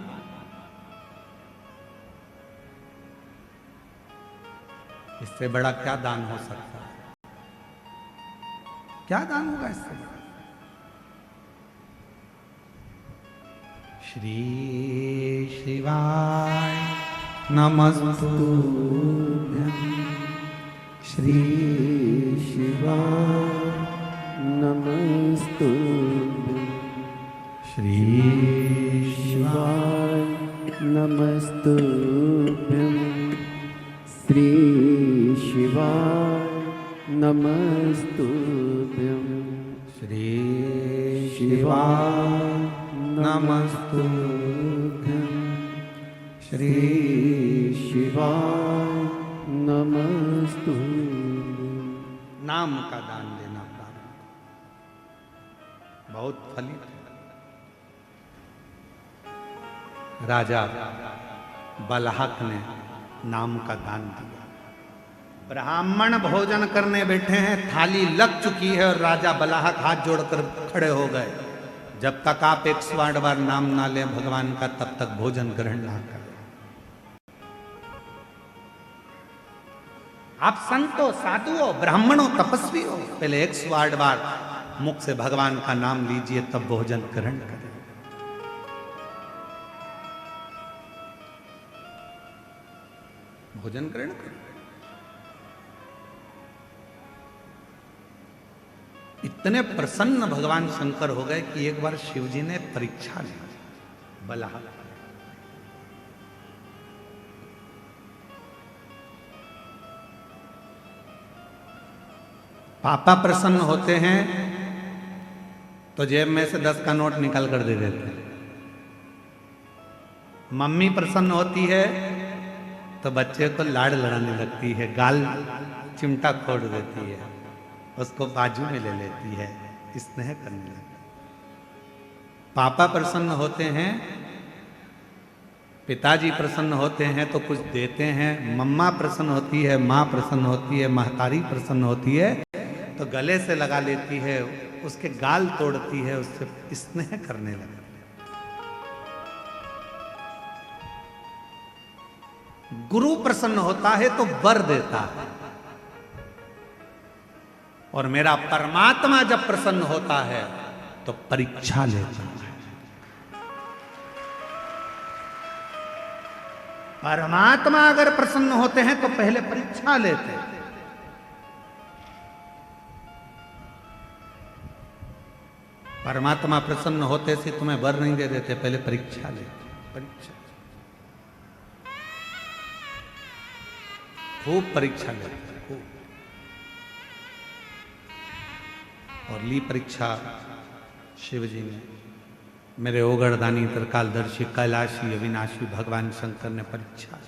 इससे बड़ा क्या दान हो सकता है? क्या दान होगा इससे बड़ा? श्री शिवाय नमस्तुभ्यं, श्री शिवाय नमस्तुभ्यं, श्री शिवाय नमस्तुभ्यं, श्री शिवाय नमस्तुभ्यं, श्री शिवाय नमस्तुभ्यं, श्री शिवाय नमस्तुभ्यं। नाम का दान देना प्रारंभ, बहुत फलित है। राजा बलहक ने नाम का दान दिया। ब्राह्मण भोजन करने बैठे हैं, थाली लग चुकी है और राजा बलहक हाथ जोड़कर खड़े हो गए। जब तक आप 108 बार नाम ना लें भगवान का, तब तक भोजन ग्रहण ना करें। आप संतो, साधुओं, ब्राह्मणों, तपस्वी हो, पहले 108 बार मुख से भगवान का नाम लीजिए, तब भोजन ग्रहण करें। भोजन ग्रहण करें। इतने प्रसन्न भगवान शंकर हो गए कि एक बार शिवजी ने परीक्षा ली बलहक। पापा प्रसन्न होते हैं तो जेब में से 10 का नोट निकाल कर दे देते हैं। मम्मी प्रसन्न होती है तो बच्चे को लाड़ लड़ाने लगती है, गाल चिमटा खोड़ देती है, उसको बाजू में ले लेती है, स्नेह करने लगती है। पापा प्रसन्न होते हैं, पिताजी प्रसन्न होते हैं तो कुछ देते हैं। मम्मा प्रसन्न होती है, माँ प्रसन्न होती है, महतारी प्रसन्न होती है तो गले से लगा लेती है, उसके गाल तोड़ती है, उससे स्नेह करने लगती है। गुरु प्रसन्न होता है तो वर देता है, और मेरा परमात्मा जब प्रसन्न होता है तो परीक्षा लेता है। परमात्मा अगर प्रसन्न होते हैं तो पहले परीक्षा लेते हैं। परमात्मा प्रसन्न होते से तुम्हें वर नहीं दे देते, पहले परीक्षा लेते। परीक्षा, खूब परीक्षा लेते, खूब। और ली परीक्षा शिव जी ने, मेरे ओगरदानी त्रिकालदर्शी कैलाशी अविनाशी भगवान शंकर ने परीक्षा।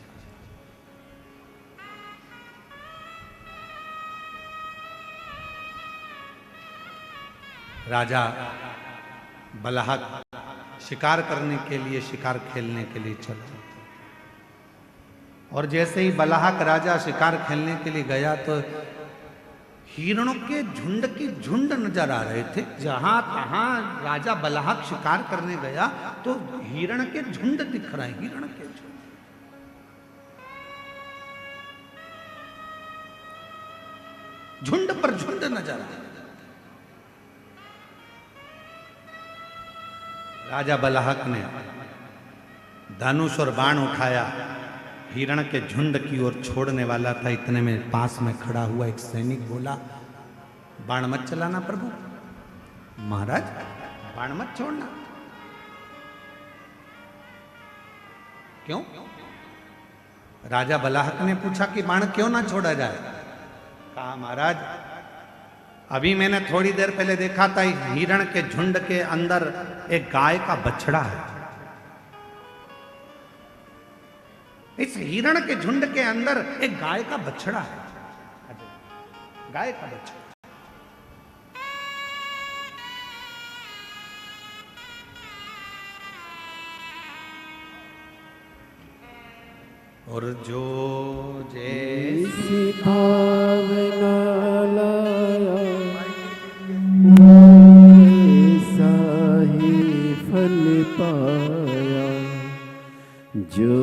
राजा बलहक शिकार करने के लिए, शिकार खेलने के लिए चला, और जैसे ही बलहक राजा शिकार खेलने के लिए गया तो हिरणों के झुंड की झुंड नजर आ रहे थे। जहां तहां राजा बलाहक शिकार करने गया तो हिरण के झुंड दिख रहे हैं, हिरण के झुंड। झुंड पर झुंड नजर आ। राजा बलाहक ने धनुष और बाण उठाया, हिरण के झुंड की ओर छोड़ने वाला था। इतने में पास में खड़ा हुआ एक सैनिक बोला, बाण मत चलाना प्रभु। महाराज बाण मत छोड़ना। क्यों? राजा बलाहक ने पूछा कि बाण क्यों ना छोड़ा जाए। कहा महाराज अभी मैंने थोड़ी देर पहले देखा था हिरण के झुंड के अंदर एक गाय का बछड़ा है। इस हिरण के झुंड के अंदर एक गाय का बछड़ा है, गाय का बछड़ा। और जो जैसी भावना लाया वैसा ही फल पाया। जो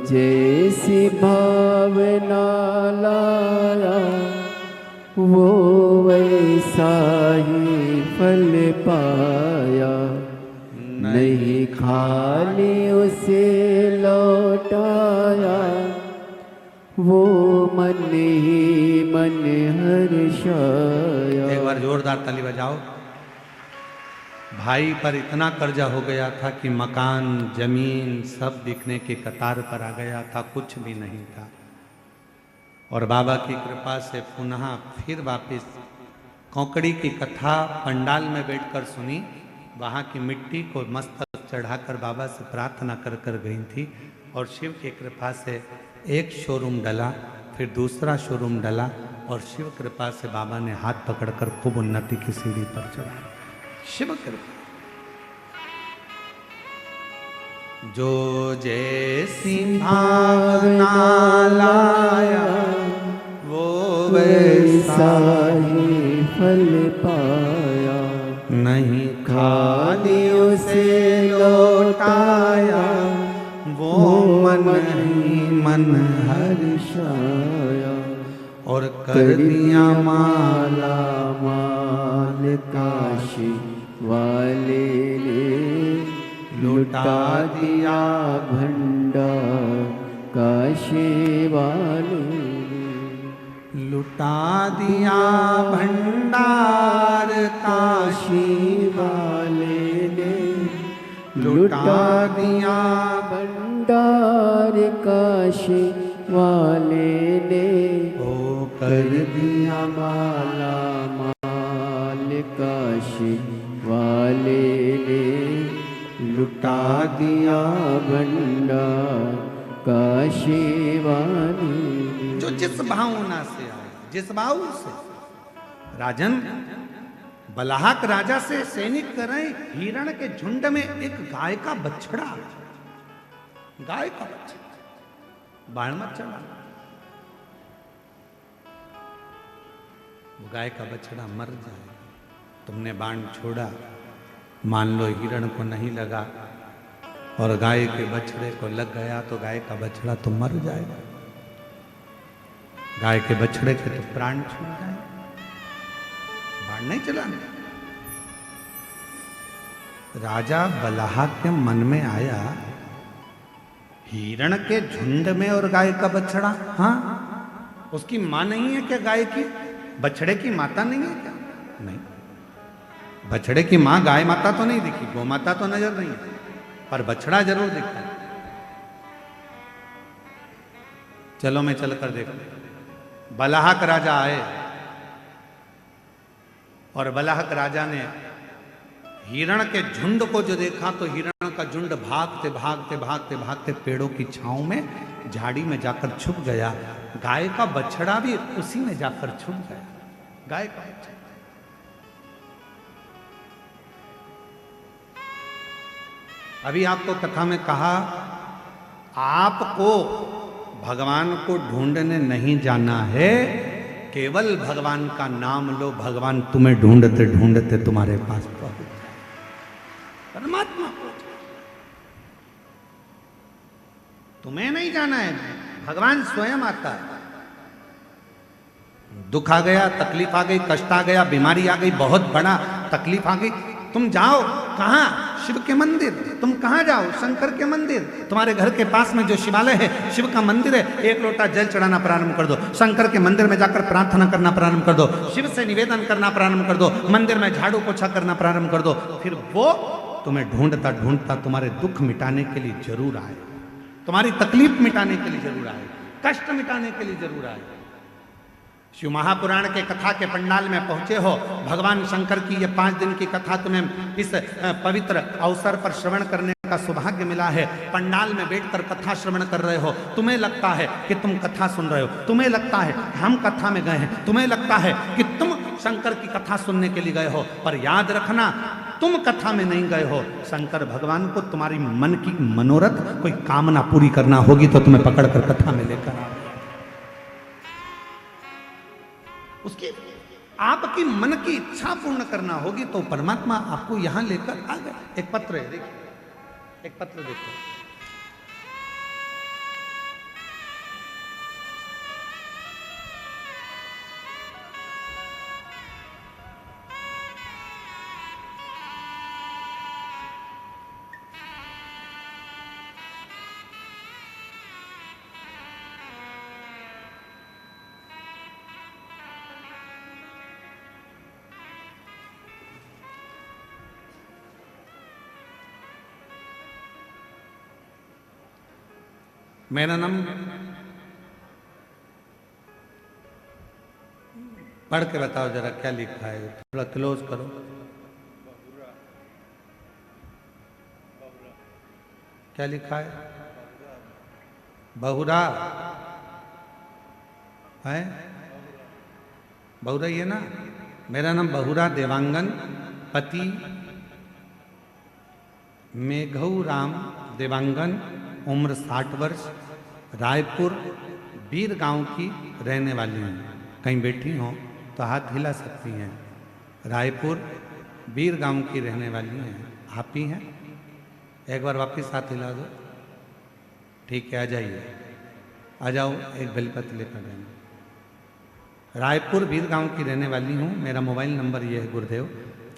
जैसी भावना लाया वो वैसा ही फल पाया। नहीं खाली उसे लौटाया वो मन ही मन हर्षाया। एक बार जोरदार ताली बजाओ। भाई पर इतना कर्जा हो गया था कि मकान जमीन सब दिखने के कतार पर आ गया था, कुछ भी नहीं था। और बाबा की कृपा से पुनः फिर वापस कौकड़ी की कथा पंडाल में बैठकर सुनी। वहाँ की मिट्टी को मस्तक चढ़ाकर बाबा से प्रार्थना कर कर गई थी। और शिव की कृपा से एक शोरूम डला, फिर दूसरा शोरूम डला, और शिव कृपा से बाबा ने हाथ पकड़कर खूब उन्नति की सीढ़ी पर चढ़ाया। शिव कृपा। जो जैसी भावना लाया वो वैसा ही फल पाया। नहीं खाली उसे लौटाया वो मन ही मन हर्षाया। और कर दिया माला माल काशी वाले ने लुटा दिया भंडार काशी वाले ने। लुटा दिया भंडार काशी वाले ने लुटा दिया भंडार काशी वाले ने। ओ कर दिया माला माल काशी वाले ने लुटा दिया भंडार काशी वाले ने। जो जिस भावना से आए, जिस भाव से। राजन बलाहक राजा से सैनिक कर रहे, हिरण के झुंड में एक गाय का बछड़ा, गाय का बछड़ा। बाण मत चला। वो गाय का बछड़ा मर जाए। तुमने बाण छोड़ा, मान लो हिरण को नहीं लगा और गाय के बछड़े को लग गया तो गाय का बछड़ा तो मर जाएगा। गाय के बछड़े के तो प्राण छूट जाए। बाण नहीं चलाने। राजा बलाहक के मन में आया, हिरण के झुंड में और गाय का बछड़ा। हाँ, उसकी मां नहीं है क्या गाय की? बछड़े की माता नहीं है क्या? नहीं, बछड़े की मां गाय माता तो नहीं दिखी, गौ माता तो नजर नहीं है, पर बछड़ा जरूर दिखता है। चलो मैं चलकर देखो। बलाहक राजा आए और बलाहक राजा ने हिरण के झुंड को जो देखा तो हिरण का झुंड भागते भागते भागते भागते पेड़ों की छांव में झाड़ी में जाकर छुप गया। गाय का बछड़ा भी उसी में जाकर छुप गया। गाय का बछड़ा। अभी आपको कथा में कहा, आपको भगवान को ढूंढने नहीं जाना है, केवल भगवान का नाम लो, भगवान तुम्हें ढूंढते ढूंढते तुम्हारे पास पहुंच जाए, परमात्मा पहुंच जाए। तुम्हें नहीं जाना है, भगवान स्वयं आता है। दुख आ गया, तकलीफ आ गई, कष्ट आ गया, बीमारी आ गई, बहुत बड़ा तकलीफ आ गई, तुम जाओ कहां? शिव के मंदिर। तुम कहां जाओ? शंकर के मंदिर। तुम्हारे घर के पास में जो शिवालय है, शिव का मंदिर है, एक लोटा जल चढ़ाना प्रारंभ कर दो। शंकर के मंदिर में जाकर प्रार्थना करना प्रारंभ कर दो, शिव से निवेदन करना प्रारंभ कर दो, मंदिर में झाड़ू पोछा करना प्रारंभ कर दो। फिर वो तुम्हें ढूंढता ढूंढता तुम्हारे दुख मिटाने के लिए जरूर आए, तुम्हारी तकलीफ मिटाने के लिए जरूर आए, कष्ट मिटाने के लिए जरूर आए। शिव महापुराण के कथा के पंडाल में पहुंचे हो, भगवान शंकर की ये 5 दिन की कथा तुम्हें इस पवित्र अवसर पर श्रवण करने का सौभाग्य मिला है। पंडाल में बैठकर कथा श्रवण कर रहे हो, तुम्हें लगता है कि तुम कथा सुन रहे हो, तुम्हें लगता है हम कथा में गए हैं, तुम्हें लगता है कि तुम शंकर की कथा सुनने के लिए गए हो, पर याद रखना तुम कथा में नहीं गए हो। शंकर भगवान को तुम्हारी मन की मनोरथ, कोई कामना पूरी करना होगी तो तुम्हें पकड़कर कथा में लेकर आओ। उसकी आपकी मन की इच्छा पूर्ण करना होगी तो परमात्मा आपको यहां लेकर आ गए। एक पत्र है, देखिए, एक पत्र देखो। मेरा नाम पढ़ के बताओ जरा क्या लिखा है, थोड़ा क्लोज करो। क्या लिखा है? बहुरा है, बहुरा ये ना। मेरा नाम बहुरा देवांगन, पति मेघऊ राम देवांगन, उम्र 60 वर्ष, रायपुर बीर गांव की रहने वाली हैं। कहीं बैठी हो तो हाथ हिला सकती हैं। रायपुर बीर गांव की रहने वाली हैं। आप ही हैं? एक बार वापस हाथ हिला दो। ठीक है, आ जाइए, आ जाओ, एक बेलपत्र लेकर जाना। रायपुर बीर गांव की रहने वाली हूँ। मेरा मोबाइल नंबर ये है गुरुदेव।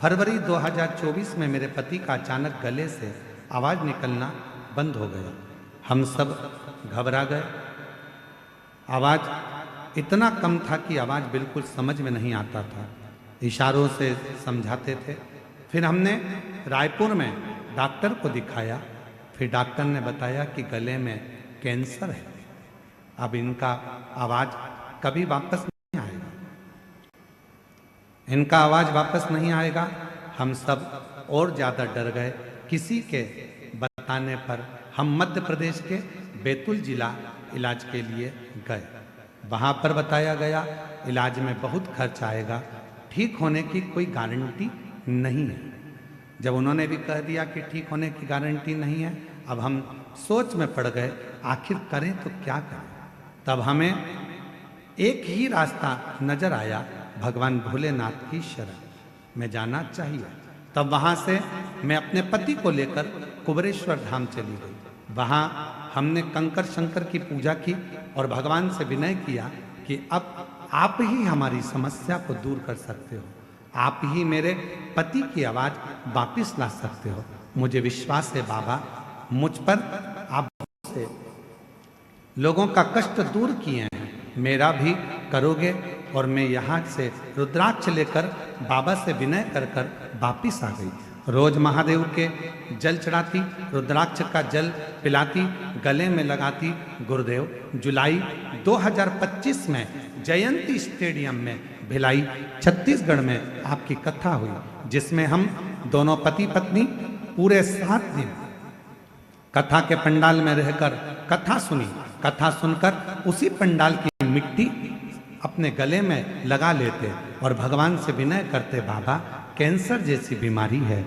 फरवरी 2024 में मेरे पति का अचानक गले से आवाज़ निकलना बंद हो गया। हम सब घबरा गए। आवाज़ इतना कम था कि आवाज़ बिल्कुल समझ में नहीं आता था, इशारों से समझाते थे। फिर हमने रायपुर में डॉक्टर को दिखाया। फिर डॉक्टर ने बताया कि गले में कैंसर है, अब इनका आवाज़ कभी वापस नहीं आएगा, इनका आवाज़ वापस नहीं आएगा। हम सब और ज़्यादा डर गए। किसी के बताने पर हम मध्य प्रदेश के बैतूल जिला इलाज के लिए गए। वहाँ पर बताया गया इलाज में बहुत खर्च आएगा, ठीक होने की कोई गारंटी नहीं है। जब उन्होंने भी कह दिया कि ठीक होने की गारंटी नहीं है, अब हम सोच में पड़ गए आखिर करें तो क्या करें। तब हमें एक ही रास्ता नजर आया, भगवान भोलेनाथ की शरण में जाना चाहिए। तब वहाँ से मैं अपने पति को लेकर कुबरेश्वर धाम चली गई। वहाँ हमने कंकर शंकर की पूजा की और भगवान से विनय किया कि अब आप ही हमारी समस्या को दूर कर सकते हो, आप ही मेरे पति की आवाज़ वापिस ला सकते हो। मुझे विश्वास है बाबा, मुझ पर आप से लोगों का कष्ट दूर किए हैं, मेरा भी करोगे। और मैं यहाँ से रुद्राक्ष लेकर बाबा से विनय कर कर वापिस आ गई। रोज महादेव के जल चढ़ाती, रुद्राक्ष का जल पिलाती, गले में लगाती। गुरुदेव जुलाई 2025 में जयंती स्टेडियम में भिलाई छत्तीसगढ़ में आपकी कथा हुई, जिसमें हम दोनों पति पत्नी पूरे 7 दिन कथा के पंडाल में रहकर कथा सुनी। कथा सुनकर उसी पंडाल की मिट्टी अपने गले में लगा लेते और भगवान से विनय करते, बाबा कैंसर जैसी बीमारी है,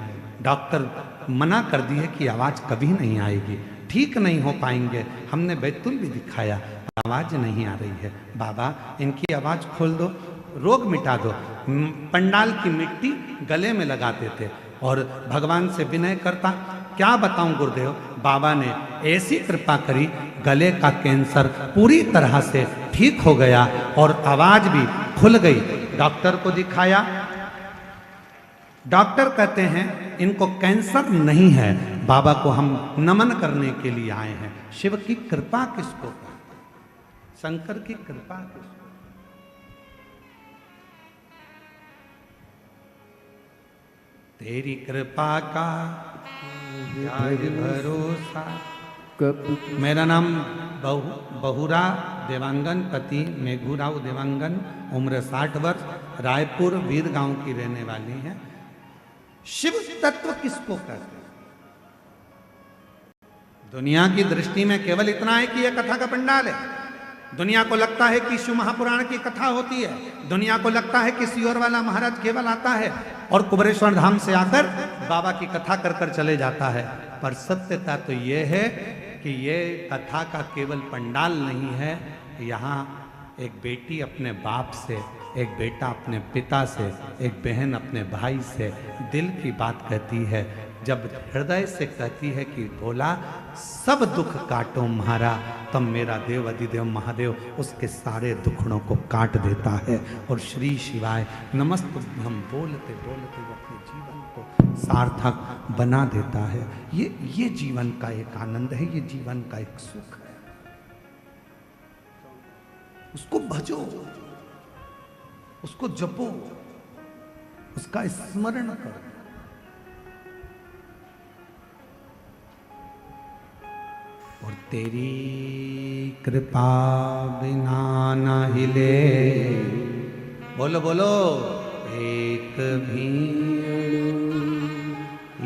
डॉक्टर मना कर दिए कि आवाज़ कभी नहीं आएगी, ठीक नहीं हो पाएंगे। हमने बैतूल भी दिखाया, आवाज नहीं आ रही है। बाबा इनकी आवाज खोल दो, रोग मिटा दो। पंडाल की मिट्टी गले में लगाते थे और भगवान से विनय करता, क्या बताऊं गुरुदेव, बाबा ने ऐसी कृपा करी, गले का कैंसर पूरी तरह से ठीक हो गया और आवाज भी खुल गई। डॉक्टर को दिखाया, डॉक्टर कहते हैं इनको कैंसर नहीं है, बाबा को हम नमन करने के लिए आए हैं। शिव की कृपा किसको कहते हैं? शंकर की कृपा किसको? तेरी कृपा का यार भरोसा। मेरा नाम बहुरा देवांगन, पति मेघूराव देवांगन, उम्र 60 वर्ष, रायपुर वीर गांव की रहने वाली है। शिव तत्व किसको कहते हैं? दुनिया की दृष्टि में केवल इतना है कि यह कथा का पंडाल है। दुनिया को लगता है कि शिव महापुराण की कथा होती है। दुनिया को लगता है कि सियोर वाला महाराज केवल आता है और कुबरेश्वर धाम से आकर बाबा की कथा कर कर चले जाता है। पर सत्यता तो यह है कि यह कथा का केवल पंडाल नहीं है। यहाँ एक बेटी अपने बाप से, एक बेटा अपने पिता से, एक बहन अपने भाई से दिल की बात कहती है। जब हृदय से कहती है कि भोला सब दुख काटो म्हारा, तब मेरा देव अधिदेव महादेव उसके सारे दुखड़ों को काट देता है और श्री शिवाय नमस्तुभ्यं बोलते बोलते वो अपने जीवन को सार्थक बना देता है। ये जीवन का एक आनंद है, ये जीवन का एक सुख है। उसको भजो, उसको जपो, उसका स्मरण करो। और तेरी कृपा बिना न हिले, बोलो बोलो, एक भी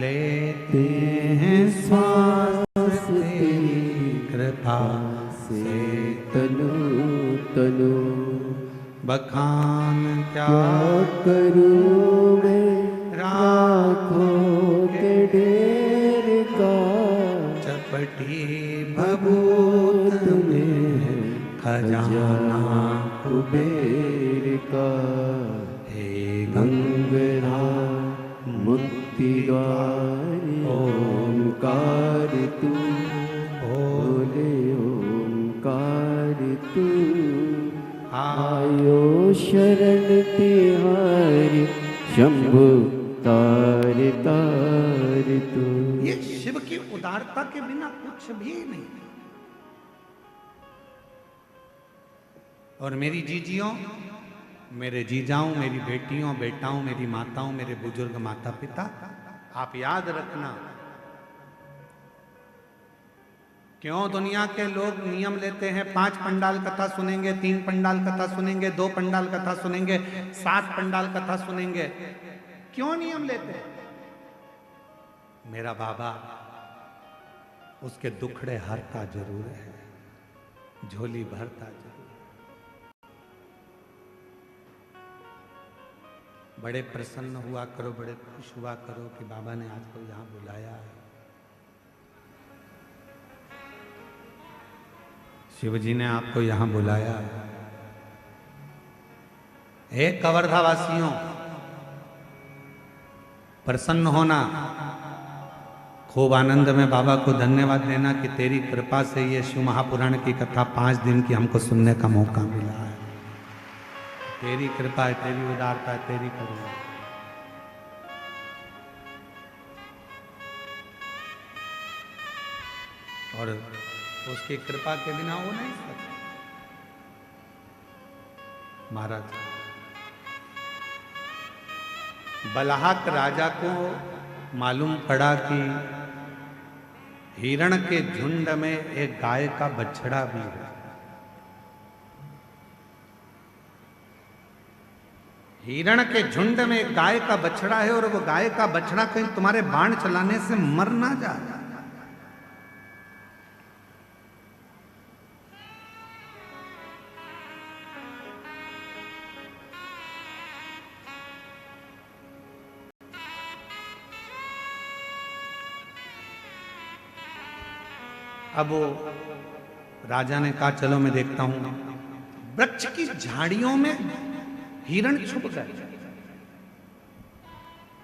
लेते हैं श्वास तेरी कृपा से तनु तनु। बखान क्या करूं मैं राखों के ढेर का, चपटी भभूत में खजाना कुबेर का। हे गंगधार मुक्ति द्वार ओंकार तू, बोले ओंकार तू। आयो शरण तिहारी शंभु तार तार तू। ये शिव की उदारता के बिना कुछ भी नहीं। और मेरी जीजियों, मेरे जीजाओं, मेरी बेटियों बेटाओं, मेरी माताओं, मेरे बुजुर्ग माता पिता, आप याद रखना, क्यों दुनिया के लोग नियम लेते हैं 5 पंडाल कथा सुनेंगे, 3 पंडाल कथा सुनेंगे, 2 पंडाल कथा सुनेंगे, 7 पंडाल कथा सुनेंगे, क्यों नियम लेते हैं? मेरा बाबा उसके दुखड़े हरता जरूर है, झोली भरता जरूर। बड़े प्रसन्न हुआ करो, बड़े खुश हुआ करो कि बाबा ने आज को यहाँ बुलाया है। शिव जी ने आपको यहाँ बुलाया है। हे कवर्धा वासियों, प्रसन्न होना, खूब आनंद में बाबा को धन्यवाद देना कि तेरी कृपा से ये शिव महापुराण की कथा 5 दिन की हमको सुनने का मौका मिला है। तेरी कृपा है, तेरी उदारता है, तेरी करुणा। और उसकी कृपा के बिना वो नहीं सकता। महाराज बलाहक राजा को मालूम पड़ा कि हिरण के झुंड में एक गाय का बछड़ा भी है। हिरण के झुंड में एक गाय का बछड़ा है और वो गाय का बछड़ा कहीं तुम्हारे बाण चलाने से मर ना जाए। अब वो राजा ने कहा चलो मैं देखता हूं। वृक्ष की झाड़ियों में हिरण छुप गए,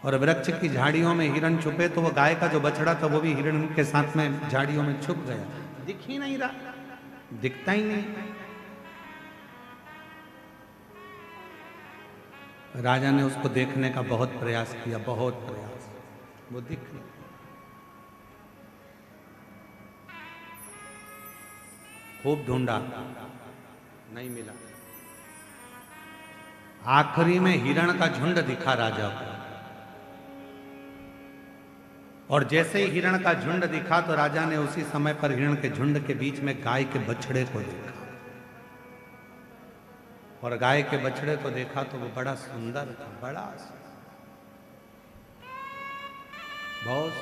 और वृक्ष की झाड़ियों में हिरण छुपे तो वो गाय का जो बछड़ा था वो भी हिरण के साथ में झाड़ियों में छुप गया, दिख ही नहीं रहा, दिखता ही नहीं। राजा ने उसको देखने का बहुत प्रयास किया, बहुत प्रयास, वो दिख नहीं। खूब ढूंढा, नहीं मिला। आखिरी में हिरण का झुंड दिखा राजा को, और जैसे ही हिरण का झुंड दिखा तो राजा ने उसी समय पर हिरण के झुंड के बीच में गाय के बछड़े को देखा, और गाय के बछड़े को देखा तो वो बड़ा सुंदर था, बड़ा बहुत।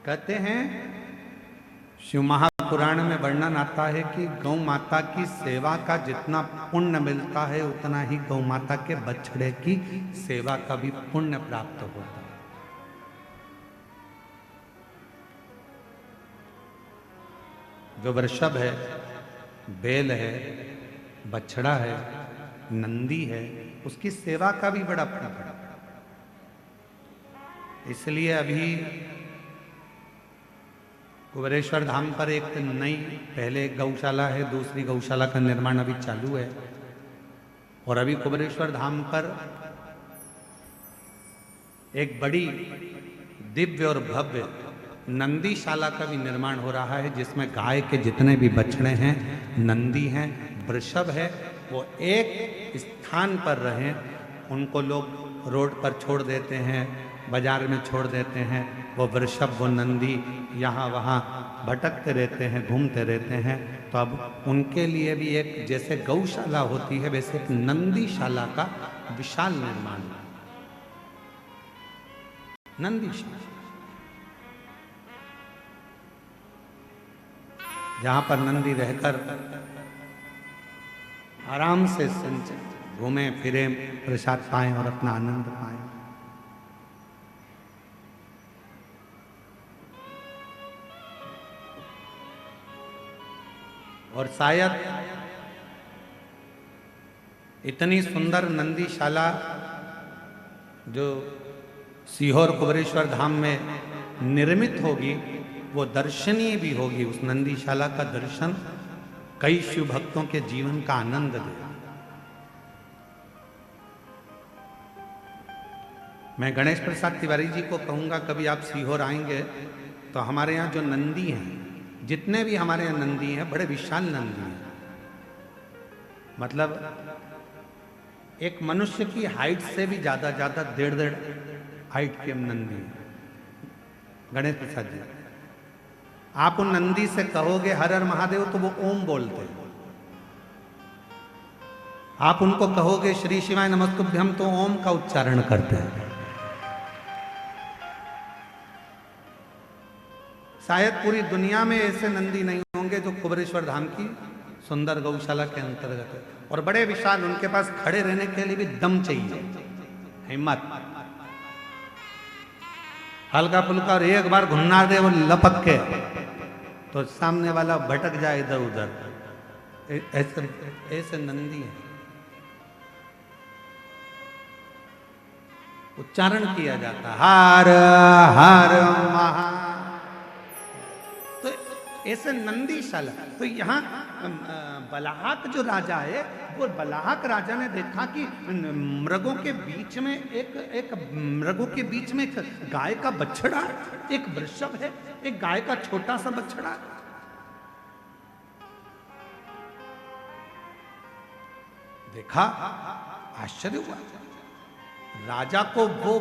कहते हैं शिव महापुराण में वर्णन आता है कि गौ माता की सेवा का जितना पुण्य मिलता है उतना ही गौ माता के बछड़े की सेवा का भी पुण्य प्राप्त होता है। जो वृषभ है, बैल है, बछड़ा है, नंदी है, उसकी सेवा का भी बड़ा पुण्य है। इसलिए अभी कुबेरेश्वर धाम पर एक नई, पहले एक गौशाला है, दूसरी गौशाला का निर्माण अभी चालू है, और अभी कुबेरेश्वर धाम पर एक बड़ी दिव्य और भव्य नंदीशाला का भी निर्माण हो रहा है, जिसमें गाय के जितने भी बछड़े हैं, नंदी हैं, वृषभ है, वो एक स्थान पर रहें। उनको लोग रोड पर छोड़ देते हैं, बाजार में छोड़ देते हैं, वो वृषभ वो नंदी यहाँ वहाँ भटकते रहते हैं, घूमते रहते हैं। तो अब उनके लिए भी एक, जैसे गौशाला होती है वैसे एक नंदीशाला का विशाल निर्माण, नंदीशाला, जहाँ पर नंदी रहकर आराम से घूमें फिरें, प्रसाद पाएं और अपना आनंद पाएं। और शायद इतनी सुंदर नंदीशाला जो सीहोर कुबेरेश्वर धाम में निर्मित होगी वो दर्शनीय भी होगी। उस नंदीशाला का दर्शन कई शिव भक्तों के जीवन का आनंद दे। मैं गणेश प्रसाद तिवारी जी को कहूंगा कभी आप सीहोर आएंगे तो हमारे यहाँ जो नंदी हैं, जितने भी हमारे यहाँ नंदी हैं, बड़े विशाल नंदी हैं। मतलब एक मनुष्य की हाइट से भी ज्यादा 1.5 हाइट के नंदी हैं। गणेश प्रसाद जी, आप उन नंदी से कहोगे हर हर महादेव तो वो ओम बोलते हैं। आप उनको कहोगे श्री शिवाय नमस्तुभ्यम तो ओम का उच्चारण करते हैं। शायद पूरी दुनिया में ऐसे नंदी नहीं होंगे जो कुबेरेश्वर धाम की सुंदर गौशाला के अंतर्गत है। और बड़े विशाल, उनके पास खड़े रहने के लिए भी दम चाहिए, हिम्मत। हल्का फुल्का और एक बार घुन्ना दे वो लपक के तो सामने वाला भटक जाए इधर उधर। ऐसे नंदी है। उच्चारण किया जाता हर हर महा, तो ऐसे नंदीशाला। तो यहाँ बलाहक जो राजा है, वो बलाहक राजा ने देखा कि मृगों के बीच में एक मृगों के बीच में एक गाय का बछड़ा, एक वृषभ है, एक गाय का छोटा सा बछड़ा। देखा, आश्चर्य हुआ। राजा को वो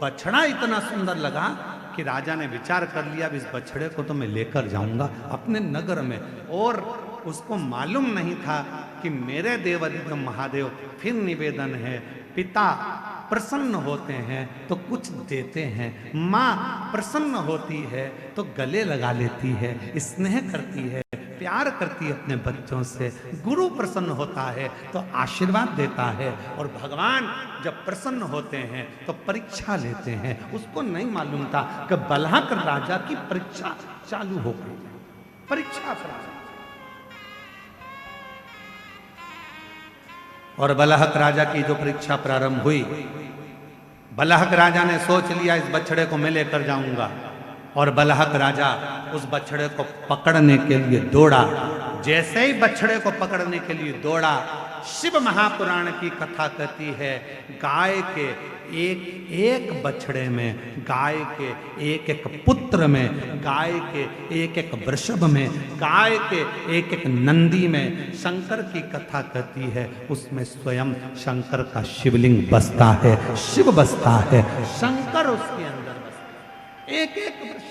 बछड़ा इतना सुंदर लगा कि राजा ने विचार कर लिया इस बछड़े को तो मैं लेकर जाऊंगा अपने नगर में। और उसको मालूम नहीं था कि मेरे देवाधिदेव महादेव फिर निवेदन है, पिता प्रसन्न होते हैं तो कुछ देते हैं, माँ प्रसन्न होती है तो गले लगा लेती है, स्नेह करती है, प्यार करती है अपने बच्चों से, गुरु प्रसन्न होता है तो आशीर्वाद देता है, और भगवान जब प्रसन्न होते हैं तो परीक्षा लेते हैं। उसको नहीं मालूम था कि बलहक राजा की परीक्षा चालू हो गई, परीक्षा प्रारंभ। और बलहक राजा की जो परीक्षा प्रारंभ हुई, बलहक राजा ने सोच लिया इस बछड़े को मैं लेकर जाऊंगा, और बलहक राजा उस बछड़े को पकड़ने के लिए दौड़ा। जैसे ही बछड़े को पकड़ने के लिए दौड़ा, शिव महापुराण की कथा कहती है गाय के एक एक बछड़े में, गाय के एक एक पुत्र में, गाय के एक एक वृषभ में, गाय के एक एक नंदी में शंकर की कथा कहती है। उसमें स्वयं शंकर का शिवलिंग बसता है, शिव बसता है, शंकर उसके अंदर बसता है, एक एक वृषभ।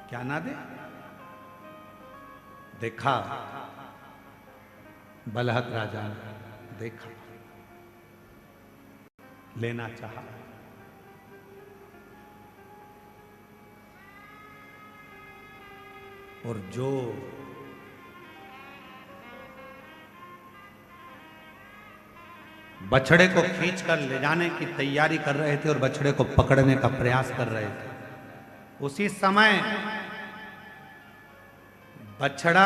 क्या ना दे? देखा बलहक राजा ने, देखा, लेना चाहा, और जो बछड़े को खींचकर ले जाने की तैयारी कर रहे थे और बछड़े को पकड़ने का प्रयास कर रहे थे, उसी समय बछड़ा,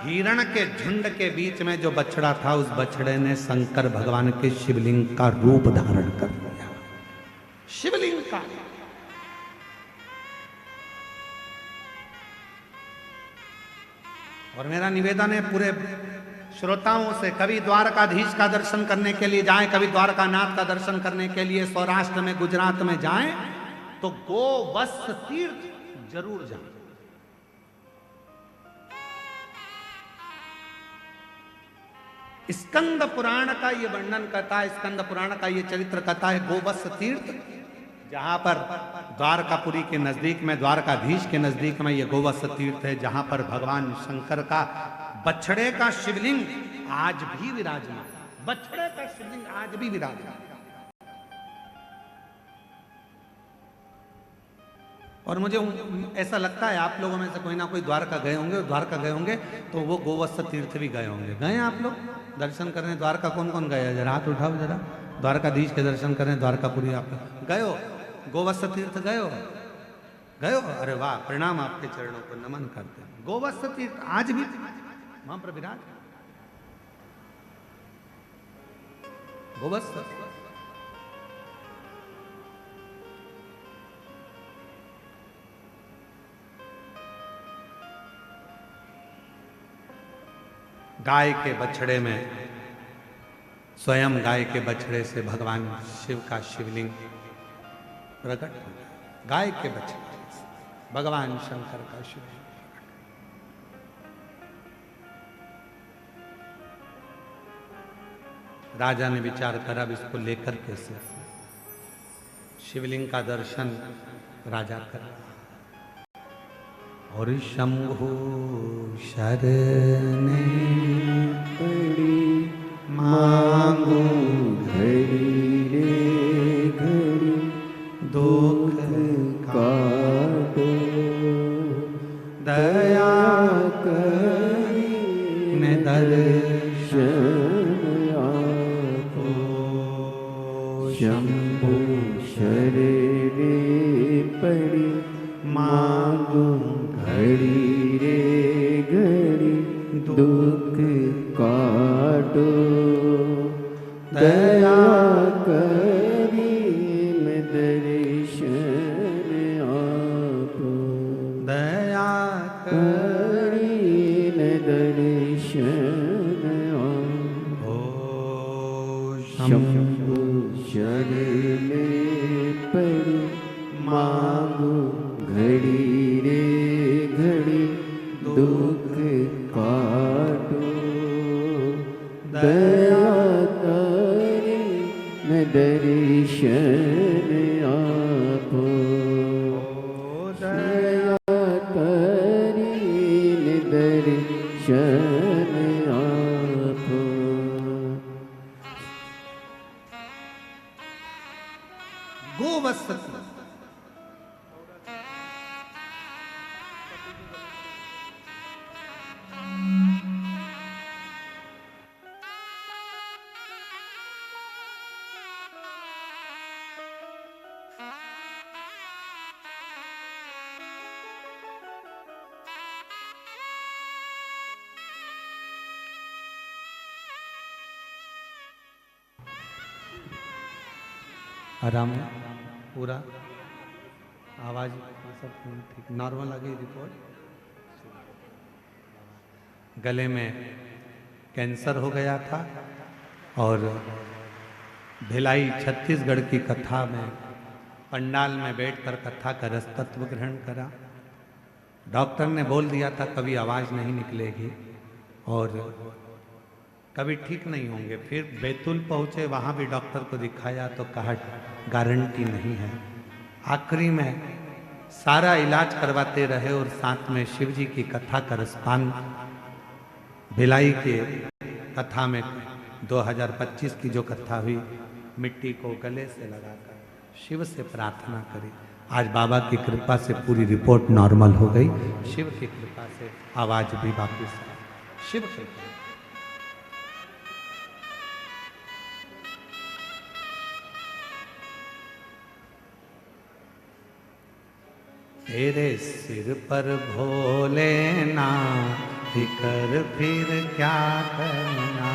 हिरण के झुंड के बीच में जो बछड़ा था, उस बछड़े ने शंकर भगवान के शिवलिंग का रूप धारण कर लिया, शिवलिंग का। और मेरा निवेदन है पूरे श्रोताओं से, कभी द्वारकाधीश का दर्शन करने के लिए जाएं, कभी द्वारकानाथ का दर्शन करने के लिए सौराष्ट्र में, गुजरात में जाएं, तो गोवत्स तीर्थ जरूर जाएं। स्कंद पुराण का ये वर्णन करता है, स्कंद पुराण का ये चरित्र कथा है गोवत्स तीर्थ, जहां पर द्वारकापुरी के नजदीक में, द्वारकाधीश के नजदीक में ये गोवत्स तीर्थ है, जहां पर भगवान शंकर का बछड़े का शिवलिंग आज भी विराजमान, बछड़े का शिवलिंग आज भी विराजमान। और मुझे ऐसा लगता है आप लोगों में से कोई ना कोई द्वारका गए होंगे, द्वारका गए होंगे तो वो गोवत्स तीर्थ भी गए होंगे। गए आप लोग दर्शन करने द्वारका? कौन कौन गए? जरा हाथ उठाओ जरा। द्वारकाधीश के दर्शन करने द्वारकापुरी आप गए हो? गोवत्स तीर्थ गए हो? गए हो? अरे वाह, प्रणाम, आपके चरणों को नमन करते हैं। गोवत्स तीर्थ आज भी वहां पर विराज गोवत्स। गाय के बछड़े में, स्वयं गाय के बछड़े से भगवान शिव का शिवलिंग प्रकट हो गया। गाय के बछड़े से भगवान शंकर का शिवलिंग। राजा ने विचार करा अब इसको लेकर कैसे, शिवलिंग का दर्शन राजा कर, और शंभु शरणे पड़ी मांगू घड़ी रे घड़ी, दुख काटो दया करी ने दर्शन आपो। शंभु शरणे पड़ी मांगू घड़ी रे घड़ी, दुख काटो दया करी मैं दर्शन आपो। दया करी मैं दर्शन आपो। शंभु शरणे पड़ी मांगू घड़ी रे घड़ी, दुख काटो दया करी मैं दर्शन आपो। दया करी मैं दर्शन गोवत्सती। आराम है पूरा, आवाज सब ठीक, नॉर्मल आ गई रिपोर्ट। गले में कैंसर हो गया था और भिलाई छत्तीसगढ़ की कथा में पंडाल में बैठकर कथा का रसतत्व ग्रहण करा। डॉक्टर ने बोल दिया था कभी आवाज नहीं निकलेगी और कभी ठीक नहीं होंगे। फिर बैतूल पहुंचे, वहां भी डॉक्टर को दिखाया तो कहा गारंटी नहीं है। आखिरी में सारा इलाज करवाते रहे और साथ में शिव जी की कथा का रसपान भिलाई के कथा में 2025 की जो कथा हुई, मिट्टी को गले से लगाकर शिव से प्रार्थना करी। आज बाबा की कृपा से पूरी रिपोर्ट नॉर्मल हो गई। शिव की कृपा से आवाज भी वापिस आई। शिव की कृपा। तेरे सिर पर भोलेनाथ फिकर फिर क्या करना।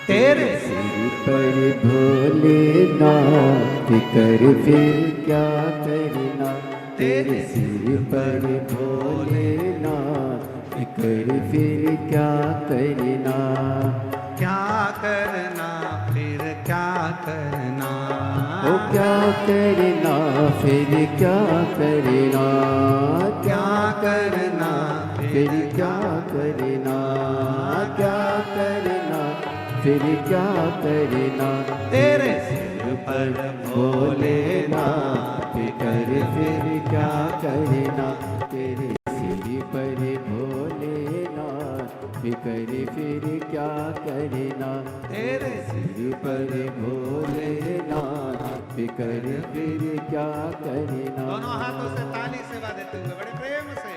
तेरे सिर पर भोलेनाथ फिकर फिर क्या करना। तेरे सिर पर भोलेनाथ फिकर फिर क्या करना। क्या करना फिर क्या करना। ओ क्या करना फिर क्या करना। क्या करना फिर क्या करना। क्या करना फिर क्या करना। तेरे सिर पर भोलेनाथ फिकर फिर क्या करना। तेरे सिर पर भोलेनाथ फिकर फिर क्या करना। तेरे सिर पर भोलेनाथ फिकर फिर क्या करना। दोनों हाथों से ताली सेवा देते हुए बड़े प्रेम से।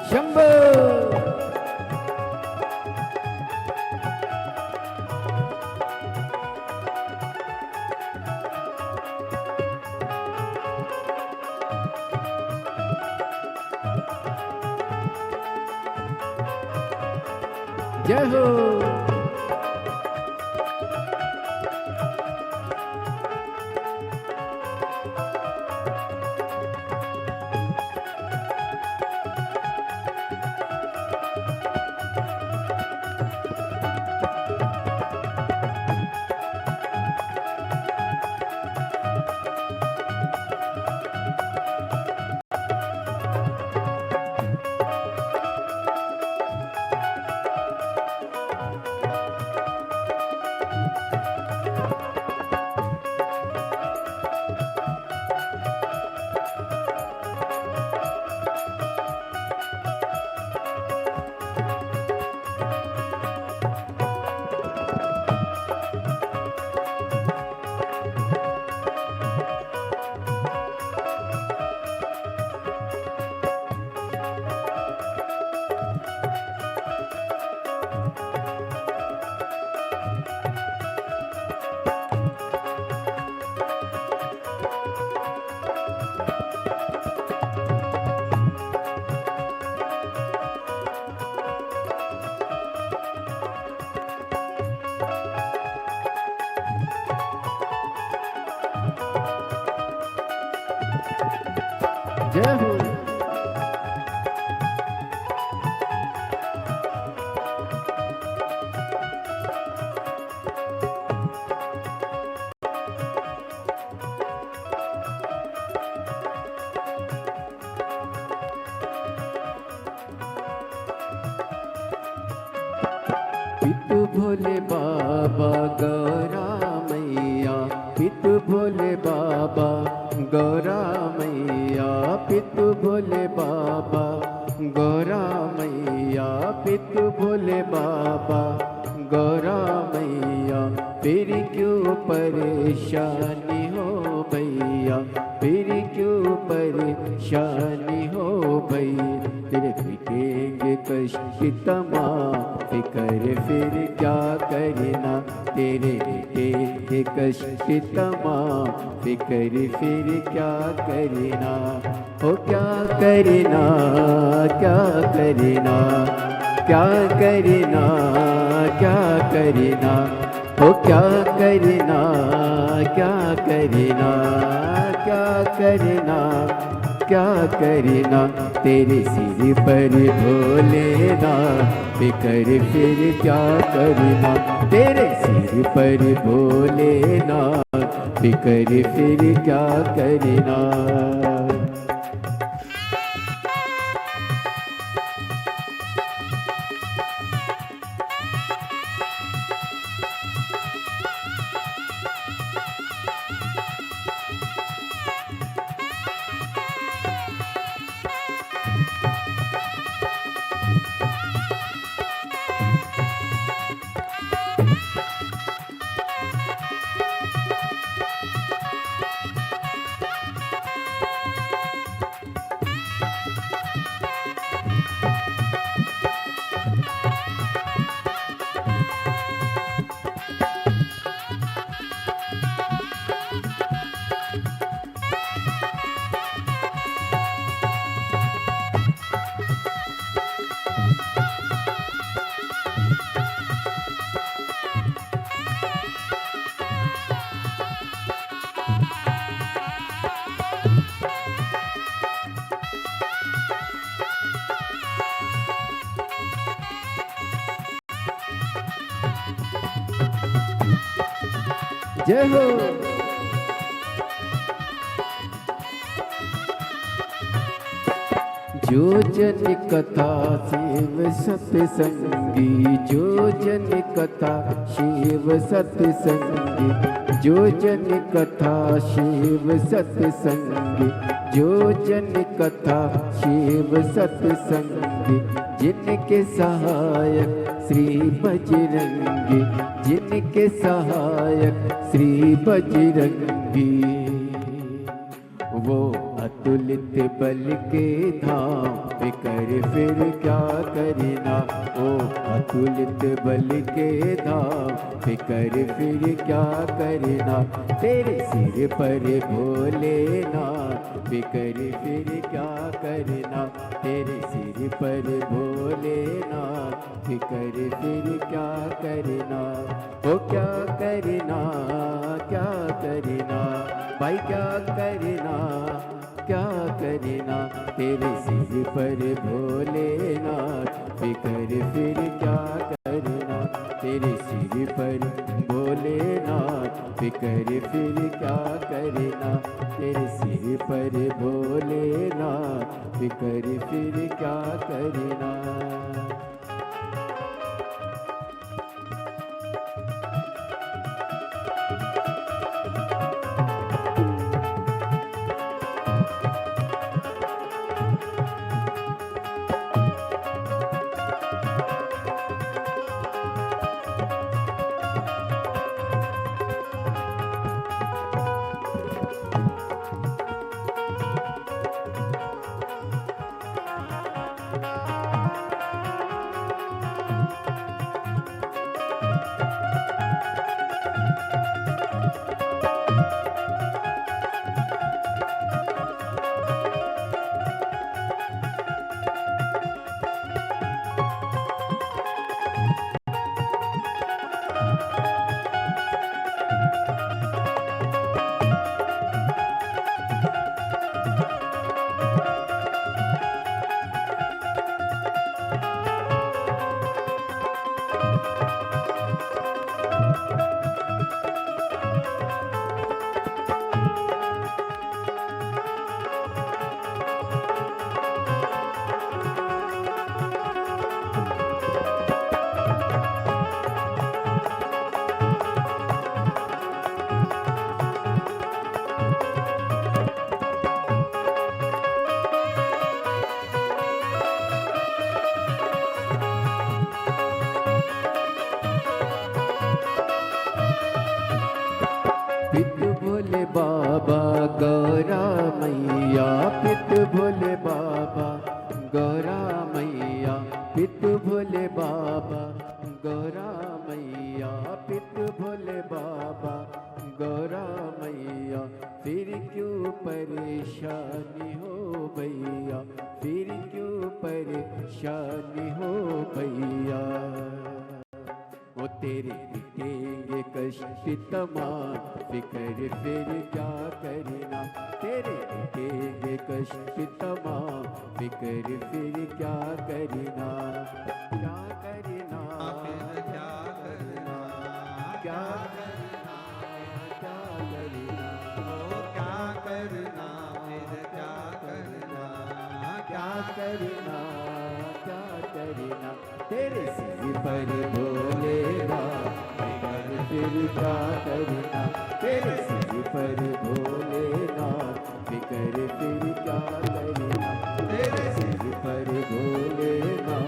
शंभो जय हो। जय हो। पितु भोले बाबा गौरा मैया। पितु भोले बाबा गौरा मैया। पितु भोले बाबा गौरा मैया। मैया पितु भोले बाबा गौरा मैया, फिर क्यों परेशानी हो भैया, फिर क्यों परेशानी हो भैया, फिर मिटेंगे कष्ट तमाम, फिकर फिर क्या करना, तेरे मिटेंगे कष्ट तमाम, फिकर फिर क्या करना, ओ क्या करना, क्या करना, क्या करना, क्या करना, ओ क्या करना, क्या करना, क्या करना, क्या करना, तेरे सिर पर भोलेनाथ, फिकर फिर क्या करना, तेरे सिर पर भोलेनाथ, फिकर फिर क्या करना। जय हो। जो जन कथा शिव सत्संगी, जो जन कथा शिव सत्संगी, जो जन कथा शिव सत्संगी, जो जन कथा शिव सत्संगी, जिनके सहायक श्री बजरंगी, जिनके सहायक श्री बजरंगी, वो अतुलित बल के धाम, फिकर फिर क्या करना, ओ अतुलित बल के धाम, फिकर फिर क्या करना, तेरे सिर पर भोलेनाथ, फिकर फिर क्या करना, तेरे सिर पर भोलेनाथ, फिकर फिर क्या करना, ओ क्या करना, क्या करना, भाई क्या करना, क्या करना, तेरे सिर पर भोलेनाथ, फिकर फिर क्या करना, तेरे सिर पर भोलेनाथ, फिकर फिर क्या करना, तेरे सिर पर भोलेनाथ, फिकर फिर क्या करना। पितु भोले बाबा गौरा मैया, पितु भोले बाबा गौरा मैया, फिर क्यों परेशानी हो भैया, फिर क्यों परेशानी हो भैया। वो तेरे मिटेंगे कष्ट तमाम, फिक्र फिर क्या करना, तेरे मिटेंगे कष्ट तमाम, फिक्र फिर क्या करना, क्या करना, फिर क्या करना, क्या करना, क्या करना, ओ क्या करना, फिर क्या करना, क्या करना, क्या करना, तेरे सिर पर भोलेगा, फिर क्या करना, तेरे सिर पर भोलेगा, फिक्र फिर क्या करना, तेरे सिर पर भोलेगा,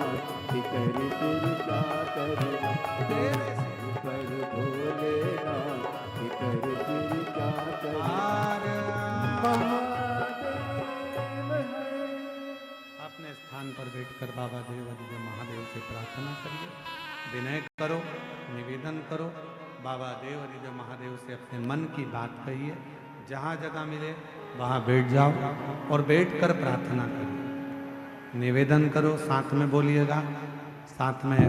फिक्र फिर क्या करना, तेरे सिर पर भोलेगा, फिक्र फिर क्या करना। महादेव है। अपने स्थान पर बैठकर बाबा देवादिदेव महादेव से प्रार्थना करिए, विनय करो, निवेदन करो, बाबा देवादिदेव महादेव से अपने मन की बात कहिए। जहाँ जगह मिले वहाँ बैठ जाओ और बैठकर प्रार्थना करिए, निवेदन करो, साथ में बोलिएगा, साथ में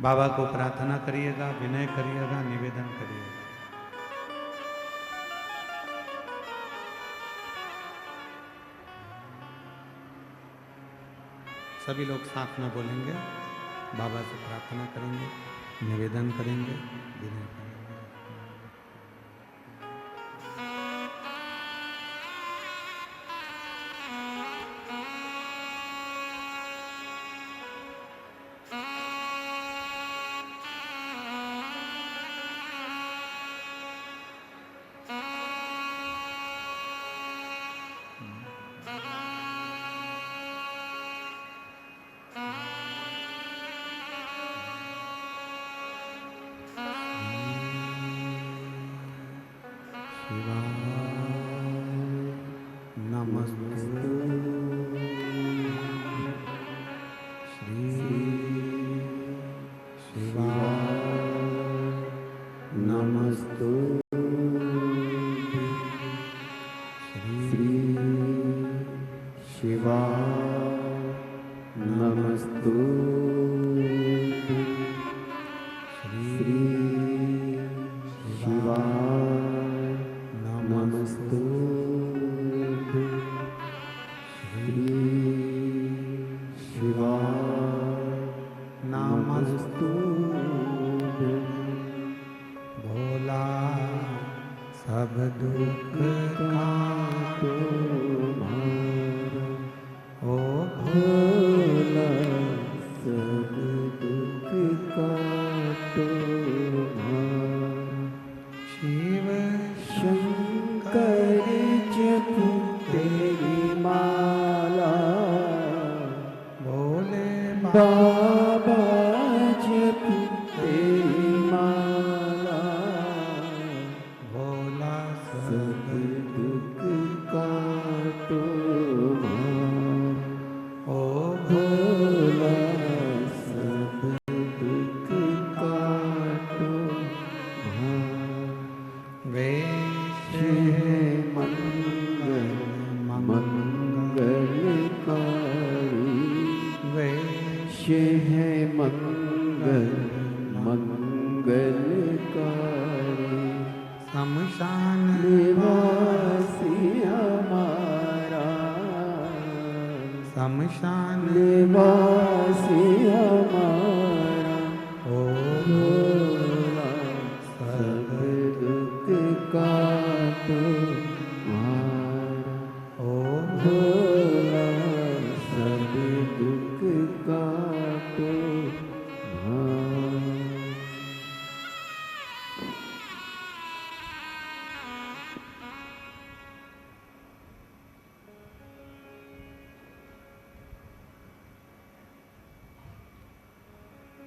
बाबा को प्रार्थना करिएगा, विनय करिएगा, निवेदन करिएगा। सभी लोग साथ में बोलेंगे, बाबा से प्रार्थना करेंगे, निवेदन करेंगे, विनय करेंगे।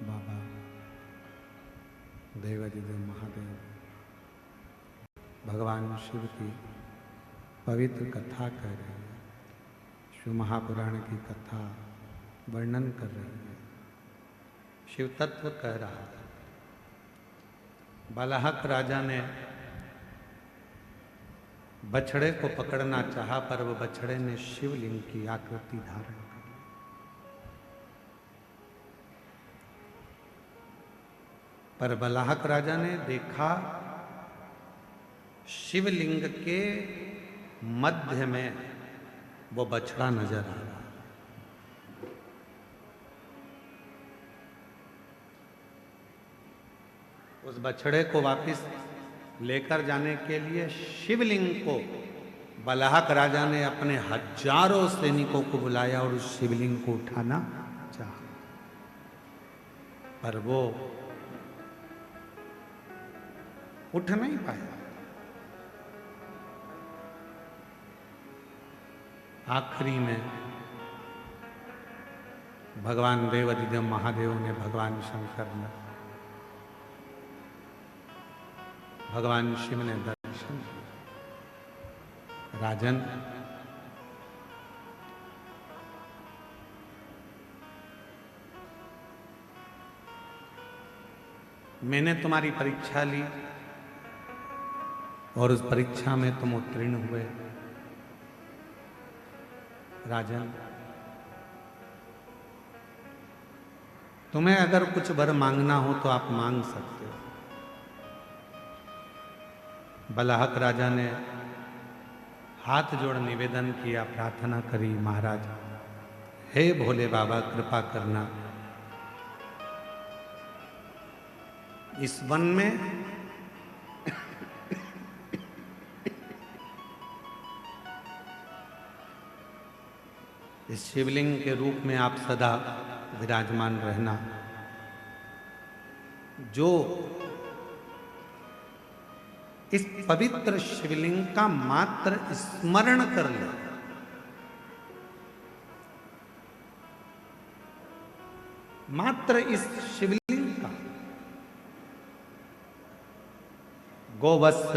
बाबा देवादिदेव महादेव भगवान शिव की पवित्र कथा कह रहे हैं। शिव महापुराण की कथा वर्णन कर रही है, शिव तत्व कह रहा है। बालाहक राजा ने बछड़े को पकड़ना चाहा, पर वो बछड़े ने शिवलिंग की आकृति धारण कर ली। पर बालाहक राजा ने देखा शिवलिंग के मध्य में वो बछड़ा नजर आ रहा। उस बछड़े को वापस लेकर जाने के लिए शिवलिंग को बालाहक राजा ने अपने हजारों सैनिकों को बुलाया और उस शिवलिंग को उठाना चाहा, पर वो उठ नहीं पाया। आखिरी में भगवान देवाधिदेव महादेव ने, भगवान शंकर ने, भगवान शिव ने दर्शन दिया। राजन, मैंने तुम्हारी परीक्षा ली और उस परीक्षा में तुम उत्तीर्ण हुए। राजन, तुम्हें अगर कुछ वर मांगना हो तो आप मांग सकते हो। बालाहक राजा ने हाथ जोड़ निवेदन किया, प्रार्थना करी, महाराज हे भोले बाबा कृपा करना, इस वन में इस शिवलिंग के रूप में आप सदा विराजमान रहना। जो इस पवित्र शिवलिंग का मात्र स्मरण कर ले, मात्र इस शिवलिंग का गोवत्स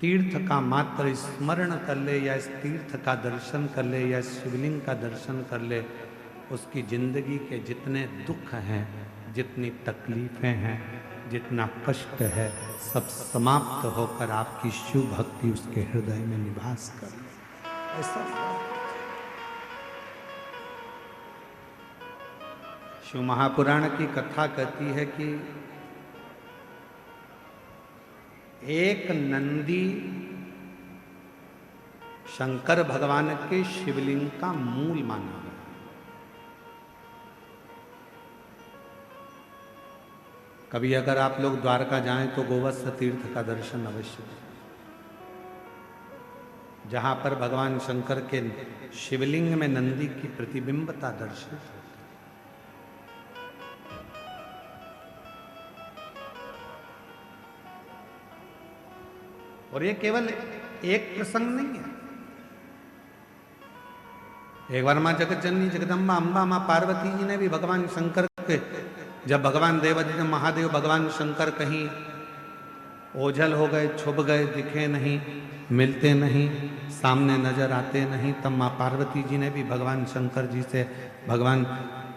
तीर्थ का मात्र स्मरण कर ले, या इस तीर्थ का दर्शन कर ले, या इस शिवलिंग का दर्शन कर ले, उसकी जिंदगी के जितने दुख हैं, जितनी तकलीफें हैं, जितना कष्ट है, सब समाप्त होकर आपकी शिव भक्ति उसके हृदय में निवास कर ले। ऐसा शिव महापुराण की कथा कहती है कि एक नंदी शंकर भगवान के शिवलिंग का मूल माना गया। कभी अगर आप लोग द्वारका जाएं तो गोवत्स तीर्थ का दर्शन अवश्य करें, जहां पर भगवान शंकर के शिवलिंग में नंदी की प्रतिबिंबता दर्शित होती है। और ये केवल एक प्रसंग नहीं है। एक बार मां जगत जननी जगदम्बा अम्बा मां पार्वती जी ने भी भगवान शंकर के, जब भगवान देवाधिदेव महादेव भगवान शंकर कहीं ओझल हो गए, छुप गए, दिखे नहीं, मिलते नहीं, सामने नजर आते नहीं, तब मां पार्वती जी ने भी भगवान शंकर जी से, भगवान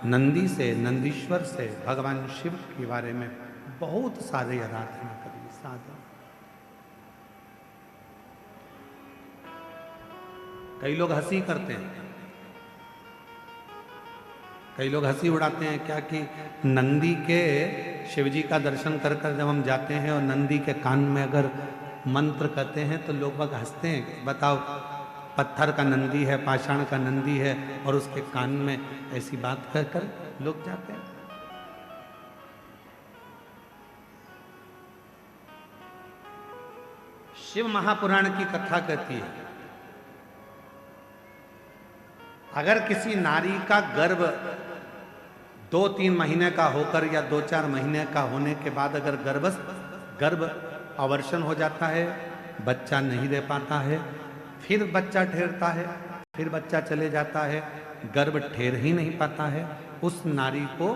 नंदी से, नंदीश्वर से, भगवान शिव के बारे में बहुत सारे आराधना करी, साधन। कई लोग हंसी करते हैं, कई लोग हंसी उड़ाते हैं क्या कि नंदी के शिवजी का दर्शन कर कर जब हम जाते हैं और नंदी के कान में अगर मंत्र कहते हैं तो लोग बाग हंसते हैं। बताओ, पत्थर का नंदी है, पाषाण का नंदी है, और उसके कान में ऐसी बात कहकर लोग जाते हैं। शिव महापुराण की कथा कहती है, अगर किसी नारी का गर्भ 2-3 महीने का होकर या 2-4 महीने का होने के बाद अगर गर्भ अवर्षण हो जाता है, बच्चा नहीं दे पाता है, फिर बच्चा ठहरता है, फिर बच्चा चले जाता है, गर्भ ठहर ही नहीं पाता है, उस नारी को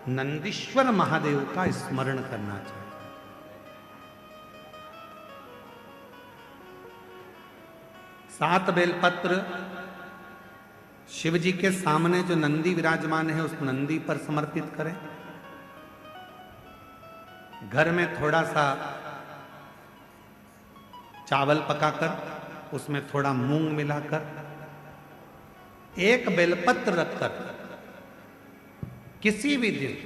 नंदीश्वर महादेव का स्मरण करना चाहिए। सात बेलपत्र शिव जी के सामने जो नंदी विराजमान है उस नंदी पर समर्पित करें। घर में थोड़ा सा चावल पकाकर उसमें थोड़ा मूंग मिलाकर एक बेलपत्र रखकर किसी भी दिन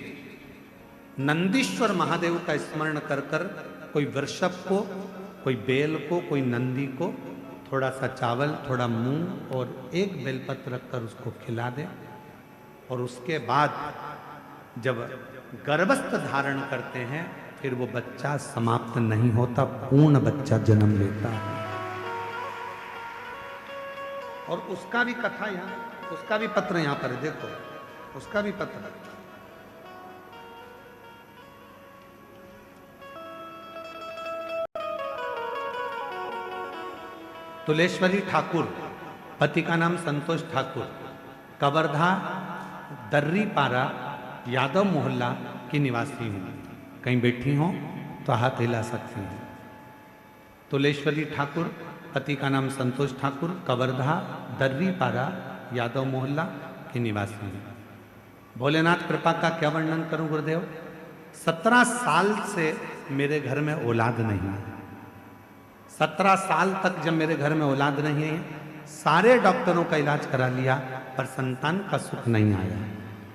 नंदीश्वर महादेव का स्मरण कर कर कोई वृषभ को, कोई बेल को, कोई नंदी को थोड़ा सा चावल, थोड़ा मूंग और एक बेलपत्र रखकर उसको खिला दे। और उसके बाद जब गर्भस्थ धारण करते हैं फिर वो बच्चा समाप्त नहीं होता, पूर्ण बच्चा जन्म लेता है। और उसका भी कथा यहाँ, उसका भी पत्र यहाँ पर है, देखो उसका भी पत्र। तुलेश्वरी ठाकुर, पति का नाम संतोष ठाकुर, कवर्धा दर्रीपारा यादव मोहल्ला की निवासी हूँ। कहीं बैठी हो तो हाथ हिला सकती हैं। तुलेश्वरी ठाकुर, पति का नाम संतोष ठाकुर, कवर्धा दर्रीपारा यादव मोहल्ला की निवासी हूँ। भोलेनाथ कृपा का क्या वर्णन करूं गुरुदेव। 17 साल से मेरे घर में औलाद नहीं है। 17 साल तक जब मेरे घर में औलाद नहीं है, सारे डॉक्टरों का इलाज करा लिया पर संतान का सुख नहीं आया।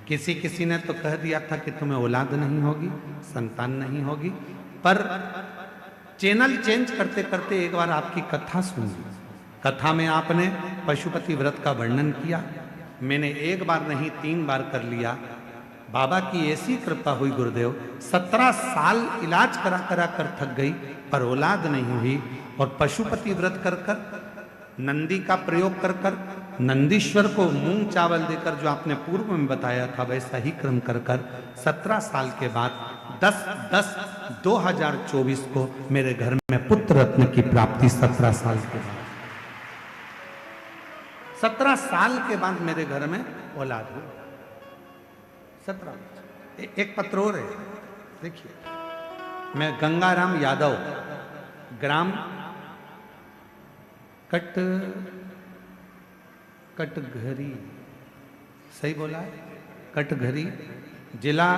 किसी ने तो कह दिया था कि तुम्हें औलाद नहीं होगी, संतान नहीं होगी। पर चैनल चेंज करते करते एक बार आपकी कथा सुनी। कथा में आपने पशुपति व्रत का वर्णन किया। मैंने एक बार नहीं 3 बार कर लिया। बाबा की ऐसी कृपा हुई गुरुदेव, 17 साल इलाज करा करा कर थक गई पर औलाद नहीं हुई। और पशुपति व्रत कर कर, नंदी का प्रयोग कर कर, नंदीश्वर को मूंग चावल देकर जो आपने पूर्व में बताया था वैसा ही क्रम कर कर 17 साल के बाद 10/10/2024 को मेरे घर में पुत्र रत्न की प्राप्ति 17 साल के बाद। 17 साल के बाद मेरे घर में औलाद हुई। 17। एक पत्र और है, देखिए। मैं गंगाराम यादव, ग्राम कटघरी, सही बोला है, कटघरी, जिला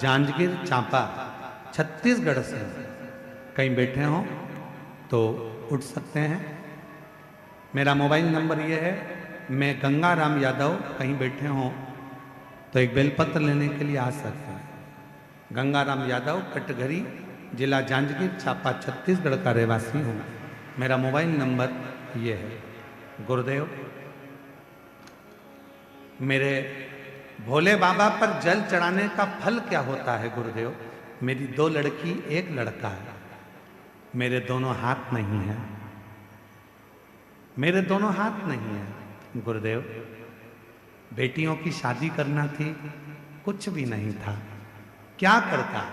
जांजगीर चांपा, छत्तीसगढ़ से। कहीं बैठे हो तो उठ सकते हैं। मेरा मोबाइल नंबर ये है। मैं गंगाराम यादव, कहीं बैठे हो तो एक बेलपत्र लेने के लिए आ सकते हैं। गंगाराम यादव, कटघरी, जिला जांजगीर चांपा, छत्तीसगढ़ का रहवासी हूँ। मेरा मोबाइल नंबर ये है। गुरुदेव, मेरे भोले बाबा पर जल चढ़ाने का फल क्या होता है गुरुदेव। मेरी 2 लड़की 1 लड़का है। मेरे दोनों हाथ नहीं हैं। मेरे दोनों हाथ नहीं हैं गुरुदेव। बेटियों की शादी करना थी, कुछ भी नहीं था। क्या करता।